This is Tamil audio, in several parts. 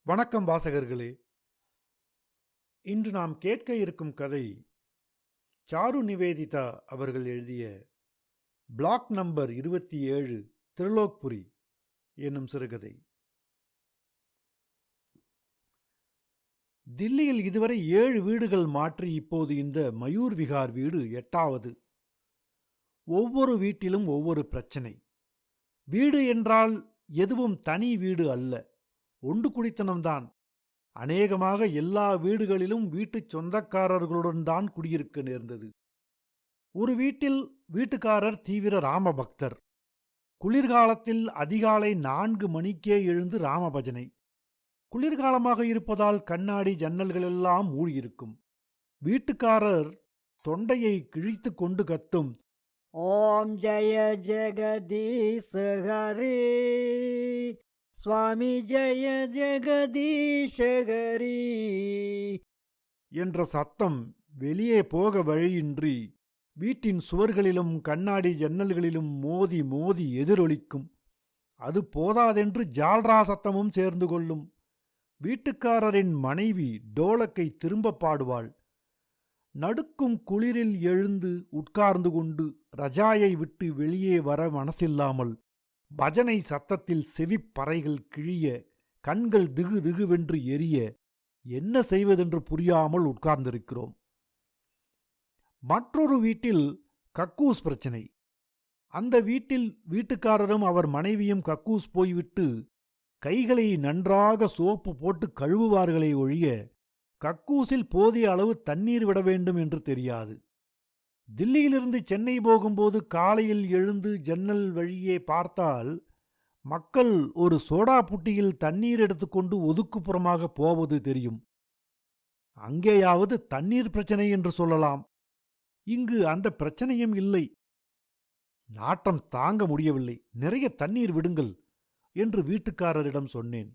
வணக்கம் வாசகர்களே. இன்று நாம் கேட்க இருக்கும் கதை சாரு நிவேதிதா அவர்கள் எழுதிய பிளாக் நம்பர் 27 திரிலோக்புரி என்னும் சிறுகதை. தில்லியில் இதுவரை 7 வீடுகள் மாற்றி இப்போது இந்த மயூர் விகார் வீடு 8வது. ஒவ்வொரு வீட்டிலும் ஒவ்வொரு பிரச்சனை. வீடு என்றால் எதுவும் தனி வீடு அல்ல, ஒன்று குடித்தனம்தான். அநேகமாக எல்லா வீடுகளிலும் வீட்டுச் சொந்தக்காரர்களுடன் தான் குடியிருக்க நேர்ந்தது. ஒரு வீட்டில் வீட்டுக்காரர் தீவிர ராமபக்தர். குளிர்காலத்தில் அதிகாலை 4 மணிக்கே எழுந்து ராமபஜனை. குளிர்காலமாக இருப்பதால் கண்ணாடி ஜன்னல்களெல்லாம் மூடியிருக்கும். வீட்டுக்காரர் தொண்டையை கிழித்து கொண்டு கத்தும், ஓம் ஜய ஜெகதீஷ் ஹரி, சுவாமி ஜய ஜெகதீஷ் ஹரி என்ற சத்தம் வெளியே போக வழியின்றி வீட்டின் சுவர்களிலும் கண்ணாடி ஜன்னல்களிலும் மோதி மோதி எதிரொலிக்கும். அது போதாதென்று ஜால்ரா சத்தமும் சேர்ந்து கொள்ளும். வீட்டுக்காரரின் மனைவி டோலக்கை திரும்ப பாடுவாள். நடுக்கும் குளிரில் எழுந்து உட்கார்ந்து கொண்டு ரஜாயை விட்டு வெளியே வர மனசில்லாமல் பஜனை சத்தத்தில் செவிப்பறைகள் கிழிய, கண்கள் திகு திகுவென்று எரிய, என்ன செய்வதென்று புரியாமல் உட்கார்ந்திருக்கிறோம். மற்றொரு வீட்டில் கக்கூஸ் பிரச்சனை. அந்த வீட்டில் வீட்டுக்காரரும் அவர் மனைவியும் கக்கூஸ் போய்விட்டு கைகளை நன்றாக சோப்பு போட்டு கழுவுவார்களே ஒழிய கக்கூசில் போதிய அளவு தண்ணீர் விட வேண்டும் என்று தெரியாது. தில்லியிலிருந்து சென்னை போகும்போது காலையில் எழுந்து ஜன்னல் வழியே பார்த்தால் மக்கள் ஒரு சோடா புட்டியில் தண்ணீர் எடுத்துக்கொண்டு ஒதுக்குப்புறமாக போவது தெரியும். அங்கேயாவது தண்ணீர் பிரச்சனை என்று சொல்லலாம். இங்கு அந்த பிரச்சனையும் இல்லை. நாட்டம் தாங்க முடியவில்லை, நிறைய தண்ணீர் விடுங்கள் என்று வீட்டுக்காரரிடம் சொன்னேன்.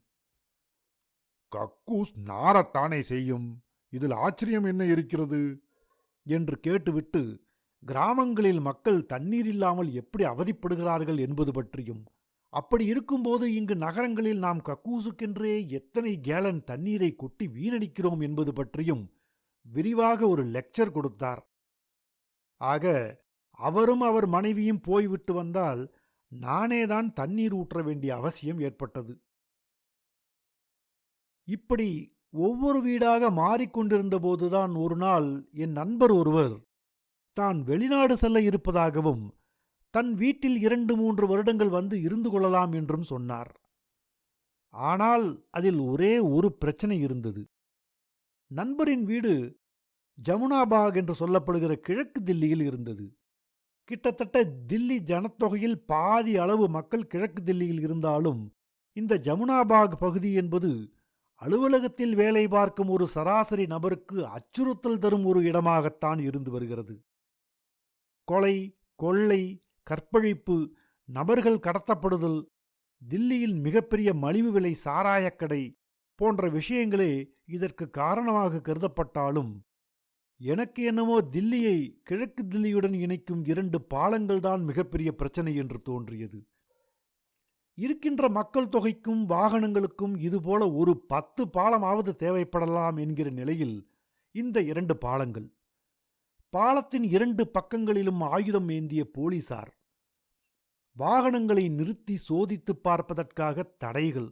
கக்கூஸ் நாரத்தானே செய்யும், இதில் ஆச்சரியம் என்ன இருக்கிறது என்று கேட்டுவிட்டு கிராமங்களில் மக்கள் தண்ணீர் இல்லாமல் எப்படி அவதிப்படுகிறார்கள் என்பது பற்றியும், அப்படி இருக்கும்போது இங்கு நகரங்களில் நாம் கக்கூசுக்கென்றே எத்தனை கேலன் தண்ணீரை கொட்டி வீணடிக்கிறோம் என்பது பற்றியும் விரிவாக ஒரு லெக்சர் கொடுத்தார். ஆக அவரும் அவர் மனைவியும் போய்விட்டு வந்தால் நானேதான் தண்ணீர் ஊற்ற வேண்டிய அவசியம் ஏற்பட்டது. இப்படி ஒவ்வொரு வீடாக மாறிக்கொண்டிருந்த போதுதான் ஒரு நாள் என் நண்பர் ஒருவர் தான் வெளிநாடு செல்ல இருப்பதாகவும் தன் வீட்டில் 2-3 வருடங்கள் வந்து இருந்து கொள்ளலாம் என்றும் சொன்னார். ஆனால் அதில் ஒரே ஒரு பிரச்சனை இருந்தது. நண்பரின் வீடு ஜமுனாபாக் என்று சொல்லப்படுகிற கிழக்கு தில்லியில் இருந்தது. கிட்டத்தட்ட தில்லி ஜனத்தொகையில் பாதி அளவு மக்கள் கிழக்கு தில்லியில் இருந்தாலும் இந்த ஜமுனாபாக் பகுதி என்பது அலுவலகத்தில் வேலை பார்க்கும் ஒரு சராசரி நபருக்கு அச்சுறுத்தல் தரும் ஒரு இடமாகத்தான் இருந்து வருகிறது. கொலை, கொள்ளை, கற்பழிப்பு, நபர்கள் கடத்தப்படுதல், தில்லியில் மிகப்பெரிய மலிவு விலை சாராயக்கடை போன்ற விஷயங்களே இதற்கு காரணமாக கருதப்பட்டாலும் எனக்கு என்னமோ தில்லியை கிழக்கு தில்லியுடன் இணைக்கும் 2 பாலங்கள்தான் மிகப்பெரிய பிரச்சனை என்று தோன்றியது. இருக்கின்ற மக்கள் தொகைக்கும் வாகனங்களுக்கும் இதுபோல ஒரு 10 பாலமாவது தேவைப்படலாம் என்கிற நிலையில் இந்த 2 பாலங்கள். பாலத்தின் 2 பக்கங்களிலும் ஆயுதம் ஏந்திய போலீசார். வாகனங்களை நிறுத்தி சோதித்து பார்ப்பதற்காக தடைகள்.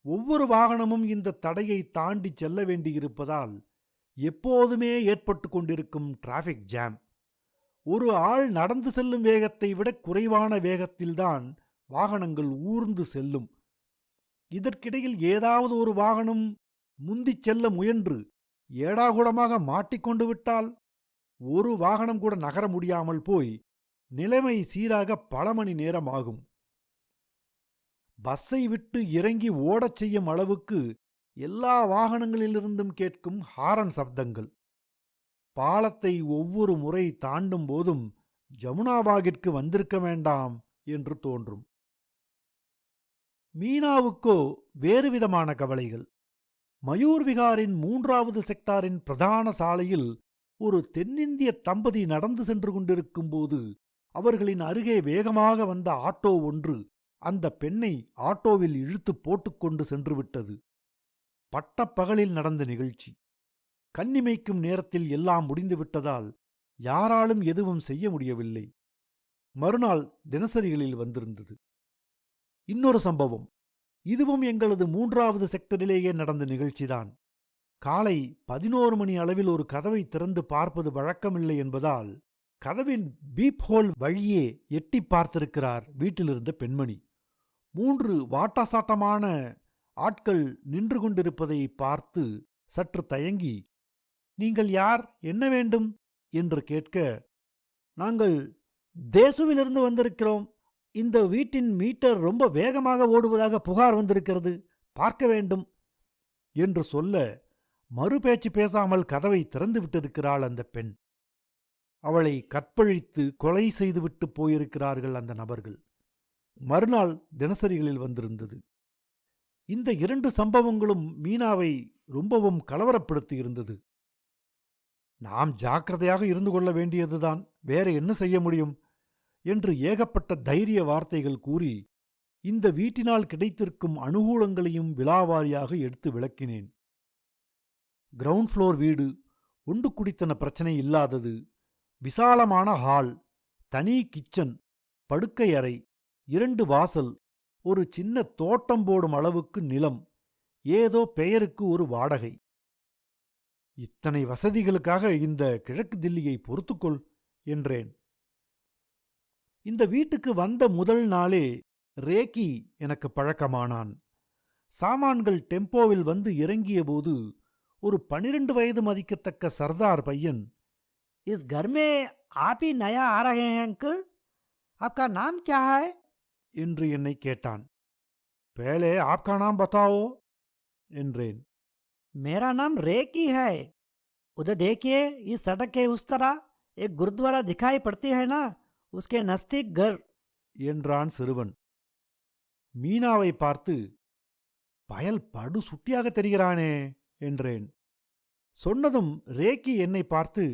ஒவ்வொரு வாகனமும் இந்த தடையை தாண்டி செல்ல வேண்டியிருப்பதால் எப்போதுமே ஏற்பட்டு கொண்டிருக்கும் டிராஃபிக் ஜாம். ஒரு ஆள் நடந்து செல்லும் வேகத்தை விட குறைவான வேகத்தில்தான் வாகனங்கள் ஊர்ந்து செல்லும். இதற்கிடையில் ஏதாவது ஒரு வாகனம் முந்திச் செல்ல முயன்று ஏடாகூடமாக மாட்டிக்கொண்டு விட்டால் ஒரு வாகனம் கூட நகர முடியாமல் போய் நிலைமை சீராக பல மணி நேரம் ஆகும். பஸ்ஸை விட்டு இறங்கி ஓடச் செய்யும் அளவுக்கு எல்லா வாகனங்களிலிருந்தும் கேட்கும் ஹாரன் சப்தங்கள். பாலத்தை ஒவ்வொரு முறை தாண்டும் போதும் ஜமுனாபாகிற்கு வந்திருக்க வேண்டாம் என்று தோன்றும். மீனாவுக்கோ வேறுவிதமான கவலைகள். மயூர் விகாரின் 3வது செக்டாரின் பிரதான சாலையில் ஒரு தென்னிந்திய தம்பதி நடந்து சென்று கொண்டிருக்கும் போது அவர்களின் அருகே வேகமாக வந்த ஆட்டோ ஒன்று அந்த பெண்ணை ஆட்டோவில் இழுத்து போட்டுக்கொண்டு சென்று விட்டது. பட்டப்பகலில் நடந்த நிகழ்ச்சி. கண்ணிமைக்கும் நேரத்தில் எல்லாம் முடிந்துவிட்டதால் யாராலும் எதுவும் செய்ய முடியவில்லை. மறுநாள் தினசரிகளில் வந்திருந்தது. இன்னொரு சம்பவம். இதுவும் எங்களது 3வது செக்டரிலேயே நடந்த நிகழ்ச்சிதான். காலை 11 மணி அளவில் ஒரு கதவை திறந்து பார்ப்பது வழக்கமில்லை என்பதால் கதவின் பீப் ஹோல் வழியே எட்டி பார்த்திருக்கிறார் வீட்டிலிருந்த பெண்மணி. 3 வாட்டாசாட்டமான ஆட்கள் நின்று கொண்டிருப்பதை பார்த்து சற்று தயங்கி, நீங்கள் யார், என்ன வேண்டும் என்று கேட்க, நாங்கள் தேசுவிலிருந்து வந்திருக்கிறோம். இந்த வீட்டின் மீட்டர் ரொம்ப வேகமாக ஓடுவதாக புகார் வந்திருக்கிறது, பார்க்க வேண்டும் என்று சொல்ல, மறுபேச்சு பேசாமல் கதவை திறந்து விட்டிருக்கிறாள் அந்த பெண். அவளை கற்பழித்து கொலை செய்துவிட்டு போயிருக்கிறார்கள் அந்த நபர்கள். மறுநாள் தினசரிகளில் வந்திருந்தது. இந்த 2 சம்பவங்களும் மீனாவை ரொம்பவும் கலவரப்படுத்தி இருந்தது. நாம் ஜாக்கிரதையாக இருந்து கொள்ள வேண்டியதுதான், வேற என்ன செய்ய முடியும் என்று ஏகப்பட்ட தைரிய வார்த்தைகள் கூறி இந்த வீட்டினால் கிடைத்திருக்கும் அனுகூலங்களையும் விலாவாரியாக எடுத்து விளக்கினேன். கிரவுண்ட் ஃப்ளோர் வீடு, உண்டு குடித்தன பிரச்சனை இல்லாதது, விசாலமான ஹால், தனி கிச்சன், படுக்கை அறை, 2 வாசல், ஒரு சின்ன தோட்டம் போடும் அளவுக்கு நிலம், ஏதோ பெயருக்கு ஒரு வாடகை. இத்தனை வசதிகளுக்காக இந்த கிழக்கு தில்லியை பொறுத்துக்கொள் என்றேன். இந்த வீட்டுக்கு வந்த முதல் நாளே ரேக்கி எனக்கு பழக்கமானான். சாமான்கள் டெம்போவில் வந்து இறங்கியபோது ஒரு 12 வயது மதிக்கத்தக்க சர்தார் பையன், इस घर में आप ही नया आ रहे हैं अंकल, आपका नाम क्या है? என்று என்னை கேட்டான். பேலே ஆப்கா நாம் பத்தாவோ என்றேன். मेरा नाम रेकी है. उधर देखिए, इस सड़क के उस तरह एक गुरुद्वारा दिखाई पड़ती है ना, उसके नजदीक घर என்றான் சிறுவன். மீனாவை பார்த்து, பயல் படு சுட்டியாக தெரிகிறானே என்றேன். சொன்னதும் ரேக்கி என்னை பார்த்து,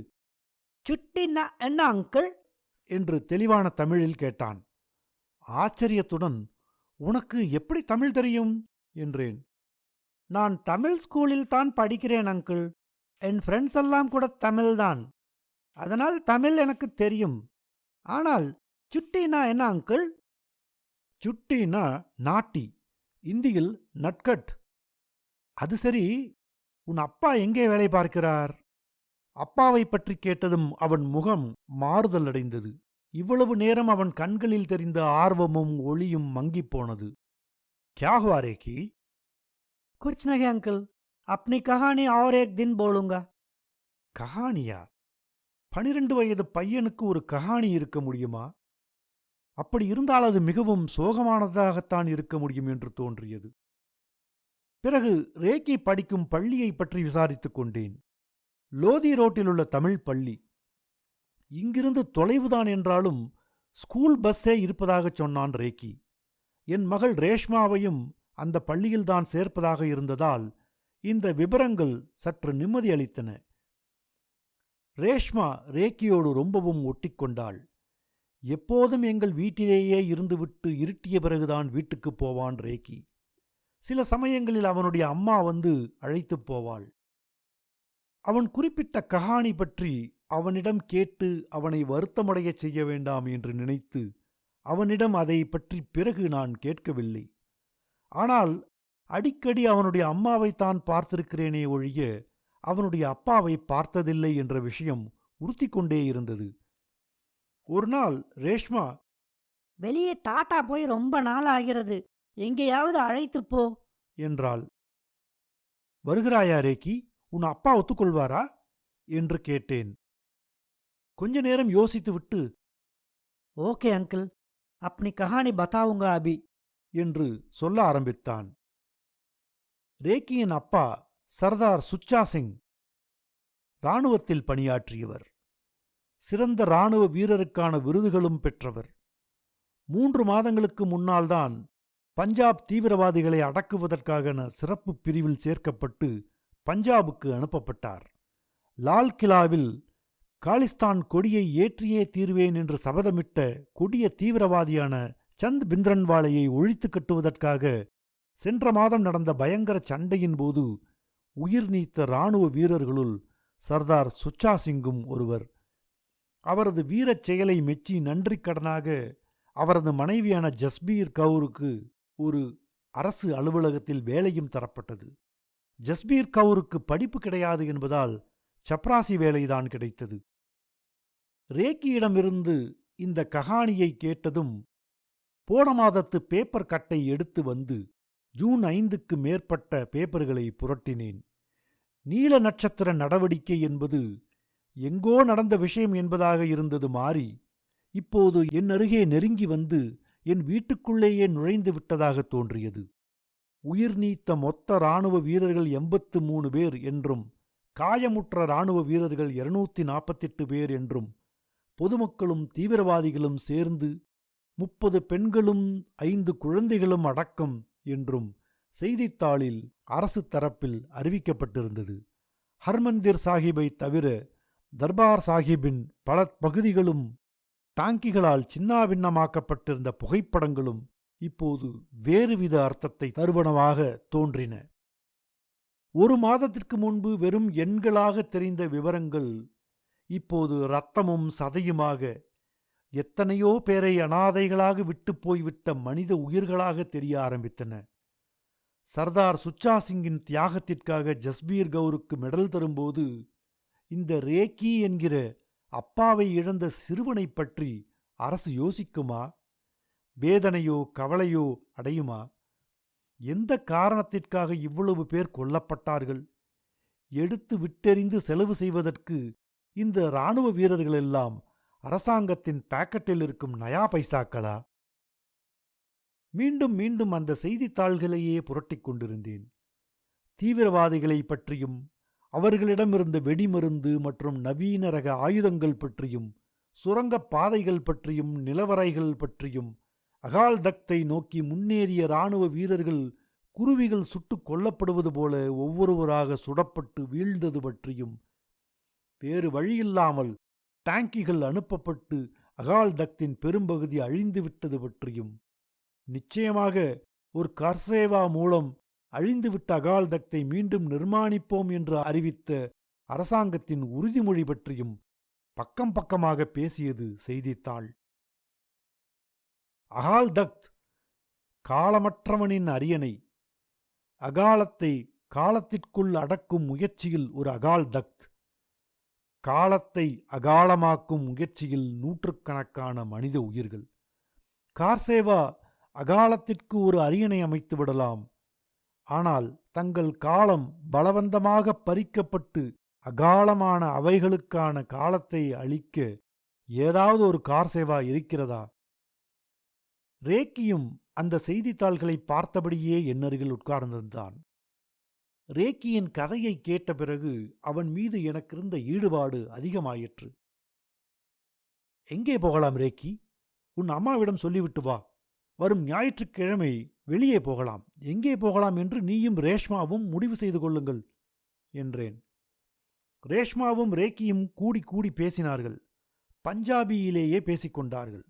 சுட்டி என்ன அங்கிள் என்று தெளிவான தமிழில் கேட்டான். ஆச்சரியத்துடன், உனக்கு எப்படி தமிழ் தெரியும் என்றேன். நான் தமிழ் ஸ்கூலில் தான் படிக்கிறேன் அங்கிள். என் ஃப்ரெண்ட்ஸ் எல்லாம் கூட தமிழ்தான், அதனால் தமிழ் எனக்கு தெரியும். ஆனால் சுட்டினா என்ன அங்கிள்? சுட்டினா நாட்டி, இந்தியில் நட்கட். அது சரி, உன் அப்பா எங்கே வேலை பார்க்கிறார்? அப்பாவை பற்றி கேட்டதும் அவன் முகம் மாறுதல் அடைந்தது. இவ்வளவு நேரம் அவன் கண்களில் தெரிந்த ஆர்வமும் ஒளியும் மங்கிப் போனது. क्या हुआ रेकी? कुछ नहीं अंकल, अपनी कहानी और एक दिन बोलूंगा. கஹானியா? 12 வயது பையனுக்கு ஒரு கஹானி இருக்க முடியுமா? அப்படி இருந்தால் அது மிகவும் சோகமானதாகத்தான் இருக்க முடியும் என்று தோன்றியது. பிறகு ரேக்கி படிக்கும் பள்ளியை பற்றி விசாரித்துக் கொண்டேன். லோதி ரோட்டிலுள்ள தமிழ் பள்ளி. இங்கிருந்து தொலைவுதான் என்றாலும் ஸ்கூல் பஸ்ஸே இருப்பதாகச் சொன்னான் ரேக்கி. என் மகள் ரேஷ்மாவையும் அந்த பள்ளியில்தான் சேர்ப்பதாக இருந்ததால் இந்த விபரங்கள் சற்று நிம்மதி அளித்தன. ரேஷ்மா ரேக்கியோடு ரொம்பவும் ஒட்டிக்கொண்டாள். எப்போதும் எங்கள் வீட்டிலேயே இருந்துவிட்டு இருட்டிய பிறகுதான் வீட்டுக்குப் போவான் ரேக்கி. சில சமயங்களில் அவனுடைய அம்மா வந்து அழைத்துப் போவாள். அவன் குறிப்பிட்ட கஹானி பற்றி அவனிடம் கேட்டு அவனை வருத்தமடையச் செய்ய வேண்டாம் என்று நினைத்து அவனிடம் அதை பற்றி பிறகு நான் கேட்கவில்லை. ஆனால் அடிக்கடி அவனுடைய அம்மாவைத்தான் பார்த்திருக்கிறேனே ஒழிய அவனுடைய அப்பாவை பார்த்ததில்லை என்ற விஷயம் உறுத்திக்கொண்டே இருந்தது. ஒரு நாள் ரேஷ்மா, வெளியே டாட்டா போய் ரொம்ப நாள் ஆகிறது, எங்கேயாவது அழைத்து போ என்றாள். வருகிறாயா ரேக்கி? உன் அப்பா ஒத்துக்கொள்வாரா என்று கேட்டேன். கொஞ்ச நேரம் யோசித்துவிட்டு, ஓகே அங்கிள், अपनी कहानी बताऊंगा अभी என்று சொல்ல ஆரம்பித்தான். ரேக்கியின் அப்பா சர்தார் சுச்சா சிங் இராணுவத்தில் பணியாற்றியவர். சிறந்த இராணுவ வீரருக்கான விருதுகளும் பெற்றவர். 3 மாதங்களுக்கு முன்னால்தான் பஞ்சாப் தீவிரவாதிகளை அடக்குவதற்காக சிறப்பு பிரிவில் சேர்க்கப்பட்டு பஞ்சாபுக்கு அனுப்பப்பட்டார். லால் கிலாவில் காலிஸ்தான் கொடியை ஏற்றியே தீர்வேன் என்று சபதமிட்ட கொடிய தீவிரவாதியான சந்த் பிந்திரன்வாலையை ஒழித்து கட்டுவதற்காக சென்ற மாதம் நடந்த பயங்கர சண்டையின் போது உயிர் நீத்த இராணுவ வீரர்களுள் சர்தார் சுச்சா சிங்கும் ஒருவர். அவரது வீரச் செயலை மெச்சி நன்றிக்கடனாக அவரது மனைவியான ஜஸ்பீர் கவுருக்கு ஒரு அரசு அலுவலகத்தில் வேலையும் தரப்பட்டது. ஜஸ்பீர் கவுருக்கு படிப்பு கிடையாது என்பதால் சப்ராசி வேலைதான் கிடைத்தது. ரேக்கியிடமிருந்து இந்த கஹானியை கேட்டதும் போன மாதத்து பேப்பர் கட்டை எடுத்து வந்து ஜூன் 5க்கு மேற்பட்ட பேப்பர்களை புரட்டினேன். நீல நட்சத்திர நடவடிக்கை என்பது எங்கோ நடந்த விஷயம் என்பதாக இருந்தது மாறி இப்போது என் அருகே நெருங்கி வந்து என் வீட்டுக்குள்ளேயே நுழைந்து விட்டதாக தோன்றியது. உயிர் நீத்த மொத்த இராணுவ வீரர்கள் 83 பேர் என்றும் காயமுற்ற இராணுவ வீரர்கள் 248 பேர் என்றும் பொதுமக்களும் தீவிரவாதிகளும் சேர்ந்து 30 பெண்களும் 5 குழந்தைகளும் அடக்கம் என்றும் செய்தித்தாளில் அரசு தரப்பில் அறிவிக்கப்பட்டிருந்தது. ஹர்மந்திர் சாஹிப்பை தவிர தர்பார் சாஹிப்பின் பல பகுதிகளும் டாங்கிகளால் சின்னாபின்னமாக்கப்பட்டிருந்த புகைப்படங்களும் இப்போது வேறுவித அர்த்தத்தை தருவனவாக தோன்றின. ஒரு மாதத்திற்கு முன்பு வெறும் எண்களாக தெரிந்த விவரங்கள் இப்போது இரத்தமும் சதையுமாக எத்தனையோ பேரை அனாதைகளாக விட்டுப் போய்விட்ட மனித உயிர்களாக தெரிய ஆரம்பித்தன. சர்தார் சுச்சா சிங்கின் தியாகத்திற்காக ஜஸ்பீர் கவுருக்கு மெடல் தரும்போது இந்த ரேக்கி என்கிற அப்பாவை இழந்த சிறுவனைப் பற்றி அரசு யோசிக்குமா? வேதனையோ கவலையோ அடையுமா? எந்த காரணத்திற்காக இவ்வளவு பேர் கொல்லப்பட்டார்கள்? எடுத்து விட்டெறிந்து செலவு செய்வதற்கு இந்த இராணுவ வீரர்களெல்லாம் அரசாங்கத்தின் பாக்கெட்டில் இருக்கும் நயா பைசாக்களா? மீண்டும் மீண்டும் அந்த செய்தித்தாள்களையே புரட்டிக் கொண்டிருந்தேன். தீவிரவாதிகளை பற்றியும் அவர்களிடமிருந்த வெடிமருந்து மற்றும் நவீன ரக ஆயுதங்கள் பற்றியும் சுரங்கப் பாதைகள் பற்றியும் நிலவரைகள் பற்றியும் அகால் தக்தை நோக்கி முன்னேறிய இராணுவ வீரர்கள் குருவிகள் சுட்டுக் கொல்லப்படுவது போல ஒவ்வொருவராக சுடப்பட்டு வீழ்ந்தது பற்றியும் வேறு வழியில்லாமல் டாங்கிகள் அனுப்பப்பட்டு அகால் தக்தின் பெரும்பகுதி அழிந்துவிட்டது பற்றியும் நிச்சயமாக ஒரு கர்சேவா மூலம் அழிந்துவிட்ட அகால் தக்தை மீண்டும் நிர்மாணிப்போம் என்று அறிவித்த அரசாங்கத்தின் உறுதிமொழி பற்றியும் பக்கம் பக்கமாக பேசியது செய்தித்தாள். அகால் தக்த் காலமற்றவனின் அரியணை. அகாலத்தை காலத்திற்குள் அடக்கும் முயற்சியில் ஒரு அகால் தக்த், காலத்தை அகாலமாக்கும் முயற்சியில் நூற்றுக்கணக்கான மனித உயிர்கள். கார்சேவா அகாலத்திற்கு ஒரு அரியணை அமைத்து விடலாம். ஆனால் தங்கள் காலம் பலவந்தமாக பறிக்கப்பட்டு அகாலமான அவைகளுக்கான காலத்தை அளிக்க ஏதாவது ஒரு கார்சேவா இருக்கிறதா? ரேக்கியும் அந்த செய்தித்தாள்களை பார்த்தபடியே என்னருகில் உட்கார்ந்திருந்தான். ரேக்கியின் கதையை கேட்ட பிறகு அவன் மீது எனக்கிருந்த ஈடுபாடு அதிகமாயிற்று. எங்கே போகலாம் ரேக்கி? உன் அம்மாவிடம் சொல்லிவிட்டு வா. வரும் ஞாயிற்றுக்கிழமை வெளியே போகலாம். எங்கே போகலாம் என்று நீயும் ரேஷ்மாவும் முடிவு செய்து கொள்ளுங்கள் என்றேன். ரேஷ்மாவும் ரேக்கியும் கூடி கூடி பேசினார்கள். பஞ்சாபியிலேயே பேசிக்கொண்டார்கள்.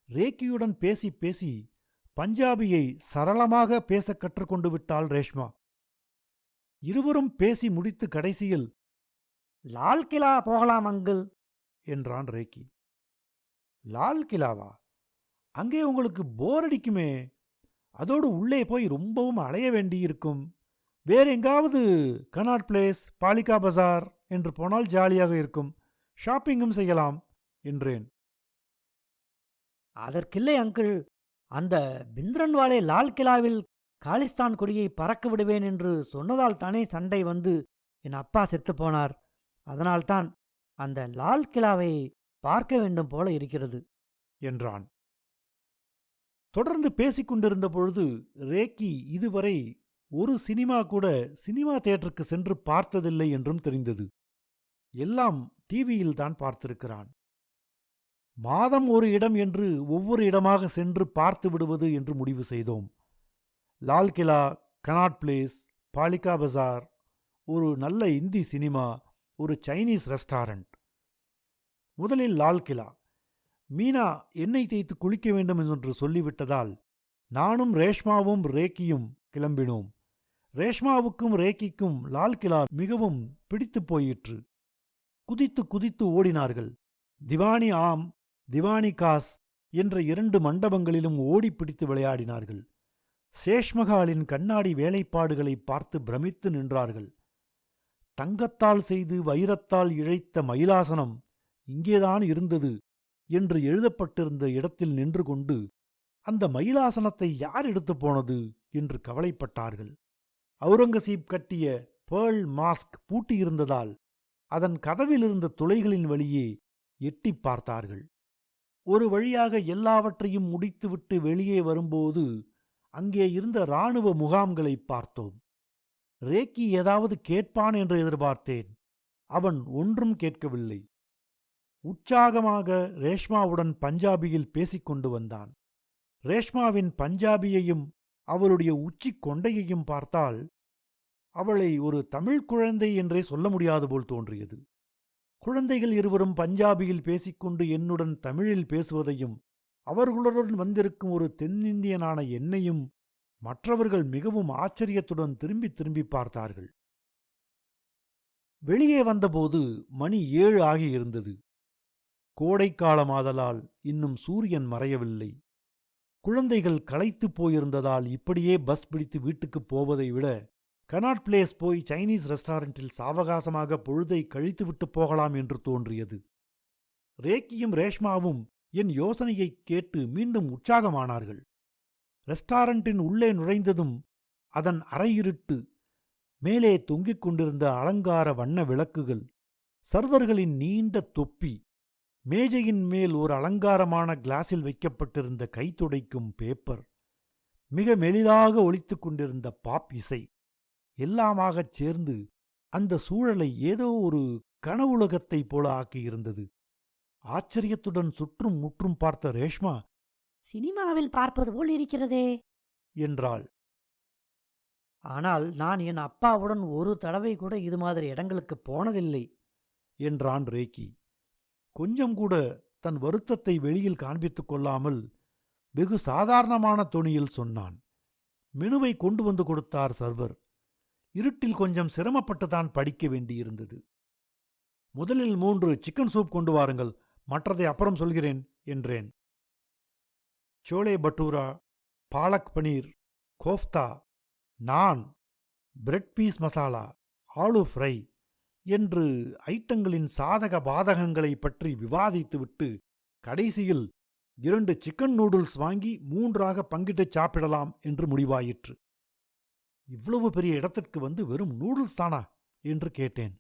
ரேக்கியுடன் பேசி பேசி பஞ்சாபியை சரளமாக பேசக் கற்றுக்கொண்டு விட்டாள் ரேஷ்மா. இருவரும் பேசி முடித்து கடைசியில் லால் கிலா போகலாம் அங்கிள் என்றான் ரேக்கி. லால் கிலாவா? அங்கே உங்களுக்கு போர் அடிக்குமே. அதோடு உள்ளே போய் ரொம்பவும் அலைய வேண்டியிருக்கும். வேற எங்காவது கனாட் பிளேஸ், பாலிகா பஜார் என்று போனால் ஜாலியாக இருக்கும். ஷாப்பிங்கும் செய்யலாம் என்றேன். அதற்கில்லை அங்கிள், அந்த பிந்திரன்வாலே லால் கிலாவில் காலிஸ்தான் கொடியை பறக்க விடுவேன் என்று சொன்னதால் தானே சண்டை வந்து என் அப்பா செத்து போனார். அதனால்தான் அந்த லால் கிலாவை பார்க்க வேண்டும் போல இருக்கிறது என்றான். தொடர்ந்து பேசிக்கொண்டிருந்த பொழுது ரேக்கி இதுவரை ஒரு சினிமா கூட சினிமா தியேட்டருக்கு சென்று பார்த்ததில்லை என்றும் தெரிந்தது. எல்லாம் டிவியில் தான் பார்த்திருக்கிறான். மாதம் ஒரு இடம் என்று ஒவ்வொரு இடமாக சென்று பார்த்து விடுவது என்று முடிவு செய்தோம். லால் கிலா, கனாட் பிளேஸ், பாலிகா பஜார், ஒரு நல்ல இந்தி சினிமா, ஒரு சைனீஸ் ரெஸ்டாரண்ட். முதலில் லால் கிலா. மீனா எண்ணெய் தேய்த்து குளிக்க வேண்டும் என்று சொல்லிவிட்டதால் நானும் ரேஷ்மாவும் ரேக்கியும் கிளம்பினோம். ரேஷ்மாவுக்கும் ரேக்கிக்கும் லால் கிலா மிகவும் பிடித்துப் போயிற்று. குதித்து குதித்து ஓடினார்கள். திவானி ஆம், திவானி காஸ் என்ற 2 மண்டபங்களிலும் ஓடிப் பிடித்து விளையாடினார்கள். சேஷ்மகாலின் கண்ணாடி வேலைப்பாடுகளை பார்த்து பிரமித்து நின்றார்கள். தங்கத்தால் செய்து வைரத்தால் இழைத்த மயிலாசனம் இங்கேதான் இருந்தது என்று எழுதப்பட்டிருந்த இடத்தில் நின்று கொண்டு அந்த மயிலாசனத்தை யார் எடுத்துப் போனது என்று கவலைப்பட்டார்கள். அவுரங்கசீப் கட்டிய பேர்ல் மாஸ்க் பூட்டியிருந்ததால் அதன் கதவிலிருந்த துளைகளின் வழியே எட்டிப் பார்த்தார்கள். ஒரு வழியாக எல்லாவற்றையும் முடித்துவிட்டு வெளியே வரும்போது அங்கே இருந்த இராணுவ முகாம்களைப் பார்த்தோம். ரேக்கி ஏதாவது கேட்பான் என்று எதிர்பார்த்தேன். அவன் ஒன்றும் கேட்கவில்லை. உற்சாகமாக ரேஷ்மாவுடன் பஞ்சாபியில் பேசிக்கொண்டு வந்தான். ரேஷ்மாவின் பஞ்சாபியையும் அவளுடைய உச்சிக் கொண்டையையும் பார்த்தால் அவளை ஒரு தமிழ் குழந்தை என்றே சொல்ல முடியாது போல் தோன்றியது. குழந்தைகள் இருவரும் பஞ்சாபியில் பேசிக்கொண்டு என்னுடன் தமிழில் பேசுவதையும் அவர்களுடன் வந்திருக்கும் ஒரு தென்னிந்தியனான என்னையும் மற்றவர்கள் மிகவும் ஆச்சரியத்துடன் திரும்பி திரும்பி பார்த்தார்கள். வெளியே வந்தபோது மணி 7 ஆகியிருந்தது. கோடைக்காலமாதலால் இன்னும் சூரியன் மறையவில்லை. குழந்தைகள் களைத்துப் போயிருந்ததால் இப்படியே பஸ் பிடித்து வீட்டுக்குப் போவதை விட கனாட் பிளேஸ் போய் சைனீஸ் ரெஸ்டாரண்டில் சாவகாசமாக பொழுதை கழித்துவிட்டு போகலாம் என்று தோன்றியது. ரேக்கியும் ரேஷ்மாவும் என் யோசனையைக் கேட்டு மீண்டும் உற்சாகமானார்கள். ரெஸ்டாரண்டின் உள்ளே நுழைந்ததும் அதன் அரையிருட்டு, மேலே தொங்கிக் கொண்டிருந்த அலங்கார வண்ண விளக்குகள், சர்வர்களின் நீண்ட தொப்பி, மேஜையின் மேல் ஒரு அலங்காரமான கிளாஸில் வைக்கப்பட்டிருந்த கைத்துடைக்கும் பேப்பர், மிக மெலிதாக ஒலித்துக் கொண்டிருந்த பாப் இசை எல்லாமாகச் சேர்ந்து அந்த சூழலை ஏதோ ஒரு கனவுலகத்தைப் போல ஆக்கியிருந்தது. ஆச்சரியத்துடன் சுற்றும் முற்றும் பார்த்த ரேஷ்மா, சினிமாவில் பார்ப்பது போல் இருக்கிறதே என்றாள். ஆனால் நான் என் அப்பாவுடன் ஒரு தடவை கூட இது மாதிரி இடங்களுக்குப் போனதில்லை என்றான் ரேக்கி. கொஞ்சம் கூட தன் வருத்தத்தை வெளியில் காண்பித்துக் கொள்ளாமல் வெகு சாதாரணமான தொனியில் சொன்னான். மெனுவை கொண்டு வந்து கொடுத்தார் சர்வர். இருட்டில் கொஞ்சம் சிரமப்பட்டுதான் படிக்க வேண்டியிருந்தது. முதலில் 3 சிக்கன் சூப் கொண்டு வாருங்கள், மற்றதை அப்புறம் சொல்கிறேன் என்றேன். Chole bhatura, palak paneer, kofta, naan, bread peas masala, aloo fry என்று ஐட்டங்களின் சாதக பாதகங்களை பற்றி விவாதித்துவிட்டு கடைசியில் 2 சிக்கன் நூடுல்ஸ் வாங்கி 3ஆக பங்கிட்டுச் சாப்பிடலாம் என்று முடிவாயிற்று. இவ்வளவு பெரிய இடத்திற்கு வந்து வெறும் நூடுல்ஸ் தானா என்று கேட்டேன்.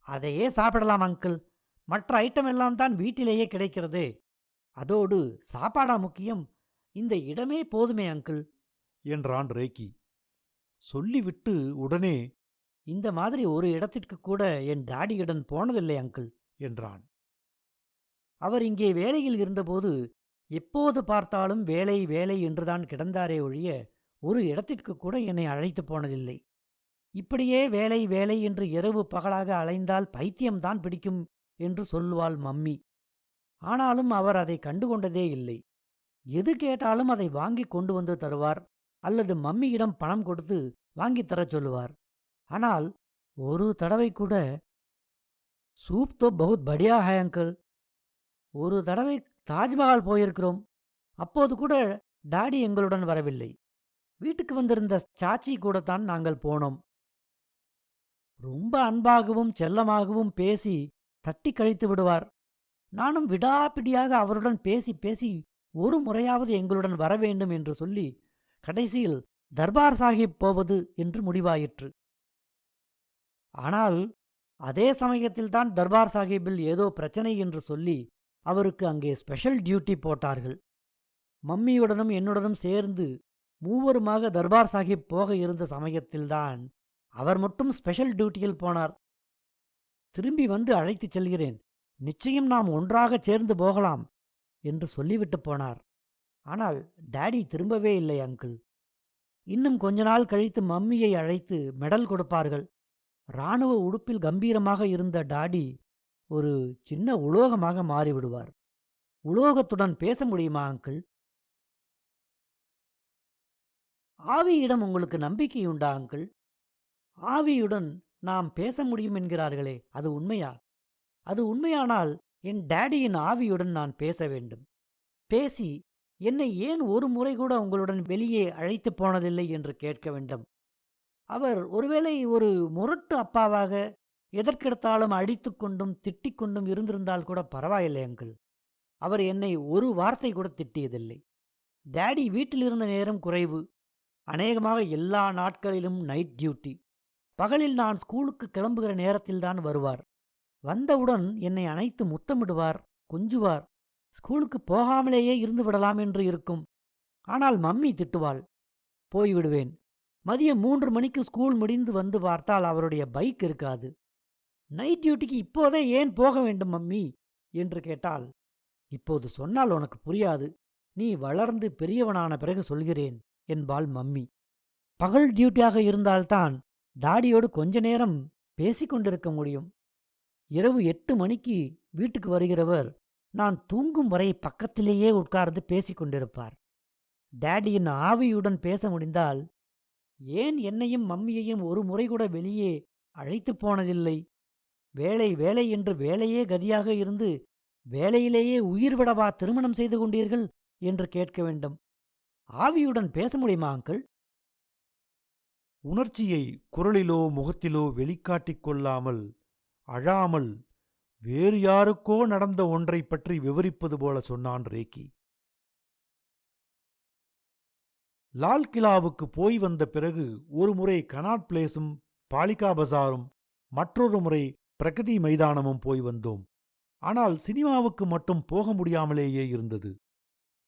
அதையே சாப்பிடலாம் அங்கிள், மற்ற ஐட்டம் எல்லாம் தான் வீட்டிலேயே கிடைக்கிறதே. அதோடு சாப்பாடா முக்கியம், இந்த இடமே போதுமே அங்கிள் என்றான் ரேக்கி. சொல்லிவிட்டு உடனே இந்த மாதிரி ஒரு இடத்திற்கு கூட என் டாடியுடன் போனதில்லை அங்கிள் என்றான். அவர் இங்கே வேலையில் இருந்தபோது எப்போது பார்த்தாலும் வேலை வேலை என்றுதான் கிடந்தாரே ஒழிய ஒரு இடத்திற்கு கூட என்னை அழைத்து போனதில்லை. இப்படியே வேலை வேலை என்று இரவு பகலாக அலைந்தால் பைத்தியம்தான் பிடிக்கும் என்று சொல்லுவாள் மம்மி. ஆனாலும் அவர் அதை கண்டுகொண்டதே இல்லை. எது கேட்டாலும் அதை வாங்கி கொண்டு வந்து தருவார், அல்லது மம்மியிடம் பணம் கொடுத்து வாங்கித் தரச் சொல்லுவார். ஆனால் ஒரு தடவை கூட சூப் தோ பகுத் படியா ஹை அங்கிள். ஒரு தடவை தாஜ்மஹால் போயிருக்கிறோம், அப்போது கூட டாடி எங்களுடன் வரவில்லை. வீட்டுக்கு வந்திருந்த சாச்சி கூடத்தான் நாங்கள் போனோம். ரொம்ப அன்பாகவும் செல்லமாகவும் பேசி தட்டி கழித்து விடுவார். நானும் விடாப்பிடியாக அவருடன் பேசி பேசி ஒரு முறையாவது எங்களுடன் வரவேண்டும் என்று சொல்லி கடைசியில் தர்பார் சாஹிப் போவது என்று முடிவாயிற்று. ஆனால் அதே சமயத்தில்தான் தர்பார் சாஹிப்பில் ஏதோ பிரச்சனை என்று சொல்லி அவருக்கு அங்கே ஸ்பெஷல் டியூட்டி போட்டார்கள். மம்மியுடனும் என்னுடனும் சேர்ந்து மூவருமாக தர்பார் சாஹிப் போக இருந்த சமயத்தில்தான் அவர் மட்டும் ஸ்பெஷல் டியூட்டியில் போனார். திரும்பி வந்து அழைத்துச் செல்கிறேன், நிச்சயம் நாம் ஒன்றாக சேர்ந்து போகலாம் என்று சொல்லிவிட்டு போனார். ஆனால் டாடி திரும்பவே இல்லை அங்கிள். இன்னும் கொஞ்ச நாள் கழித்து மம்மியை அழைத்து மெடல் கொடுப்பார்கள். இராணுவ உடுப்பில் கம்பீரமாக இருந்த டாடி ஒரு சின்ன உலோகமாக மாறிவிடுவார். உலோகத்துடன் பேச முடியுமா அங்கிள்? ஆவியிடம் உங்களுக்கு நம்பிக்கையுண்டா அங்கிள்? ஆவியுடன் நாம் பேச முடியும் என்கிறார்களே, அது உண்மையா? அது உண்மையானால் என் டாடியின் ஆவியுடன் நான் பேச வேண்டும். பேசி என்னை ஏன் ஒரு முறை கூட உங்களுடன் வெளியே அழைத்துப் போனதில்லை என்று கேட்க வேண்டும். அவர் ஒருவேளை ஒரு முரட்டு அப்பாவாக எதற்கெடுத்தாலும் அடித்துக் கொண்டும் திட்டிக் கொண்டும் இருந்திருந்தால் கூட பரவாயில்லை அங்கிள். அவர் என்னை ஒரு வார்த்தை கூட திட்டியதில்லை. டாடி வீட்டில் இருந்த நேரம் குறைவு. அநேகமாக எல்லா நாட்களிலும் நைட் டியூட்டி. பகலில் நான் ஸ்கூலுக்கு கிளம்புகிற நேரத்தில்தான் வருவார். வந்தவுடன் என்னை அணைத்து முத்தமிடுவார், கொஞ்சுவார். ஸ்கூலுக்கு போகாமலேயே இருந்து விடலாம் என்று இருக்கும். ஆனால் மம்மி திட்டுவாள். போய்விடுவேன். மதியம் 3 மணிக்கு ஸ்கூல் முடிந்து வந்து பார்த்தால் அவருடைய பைக் இருக்காது. நைட் டியூட்டிக்கு இப்போதே ஏன் போக வேண்டும் மம்மி என்று கேட்டால், இப்போது சொன்னால் உனக்கு புரியாது. நீ வளர்ந்து பெரியவனான பிறகு சொல்கிறேன் என்பாள் மம்மி. பகல் டியூட்டியாக இருந்தால்தான் டாடியோடு கொஞ்ச நேரம் பேசிக்கொண்டிருக்க முடியும். இரவு 8 மணிக்கு வீட்டுக்கு வருகிறவர் நான் தூங்கும் வரை பக்கத்திலேயே உட்கார்ந்து பேசிக் கொண்டிருப்பார். டாடியின் ஆவியுடன் பேச முடிந்தால் ஏன் என்னையும் மம்மியையும் ஒரு முறை கூட வெளியே அழைத்துப் போனதில்லை? வேலை வேலை என்று வேலையே கதியாக இருந்து வேலையிலேயே உயிர் விடவா திருமணம் செய்து கொண்டீர்கள் என்று கேட்க வேண்டும். ஆவியுடன் பேச முடியுமா அங்கிள்? உணர்ச்சியை குரலிலோ முகத்திலோ வெளிக்காட்டிக் கொள்ளாமல், அழாமல், வேறு யாருக்கோ நடந்த ஒன்றைப் பற்றி விவரிப்பது போல சொன்னான் ரேக்கி. லால் கிலாவுக்கு போய் வந்த பிறகு ஒரு முறை கனாட் பிளேஸும் பாலிகா பஜாரும் மற்றொரு முறை பிரகதி மைதானமும் போய் வந்தோம். ஆனால் சினிமாவுக்கு மட்டும் போக முடியாமலேயே இருந்தது.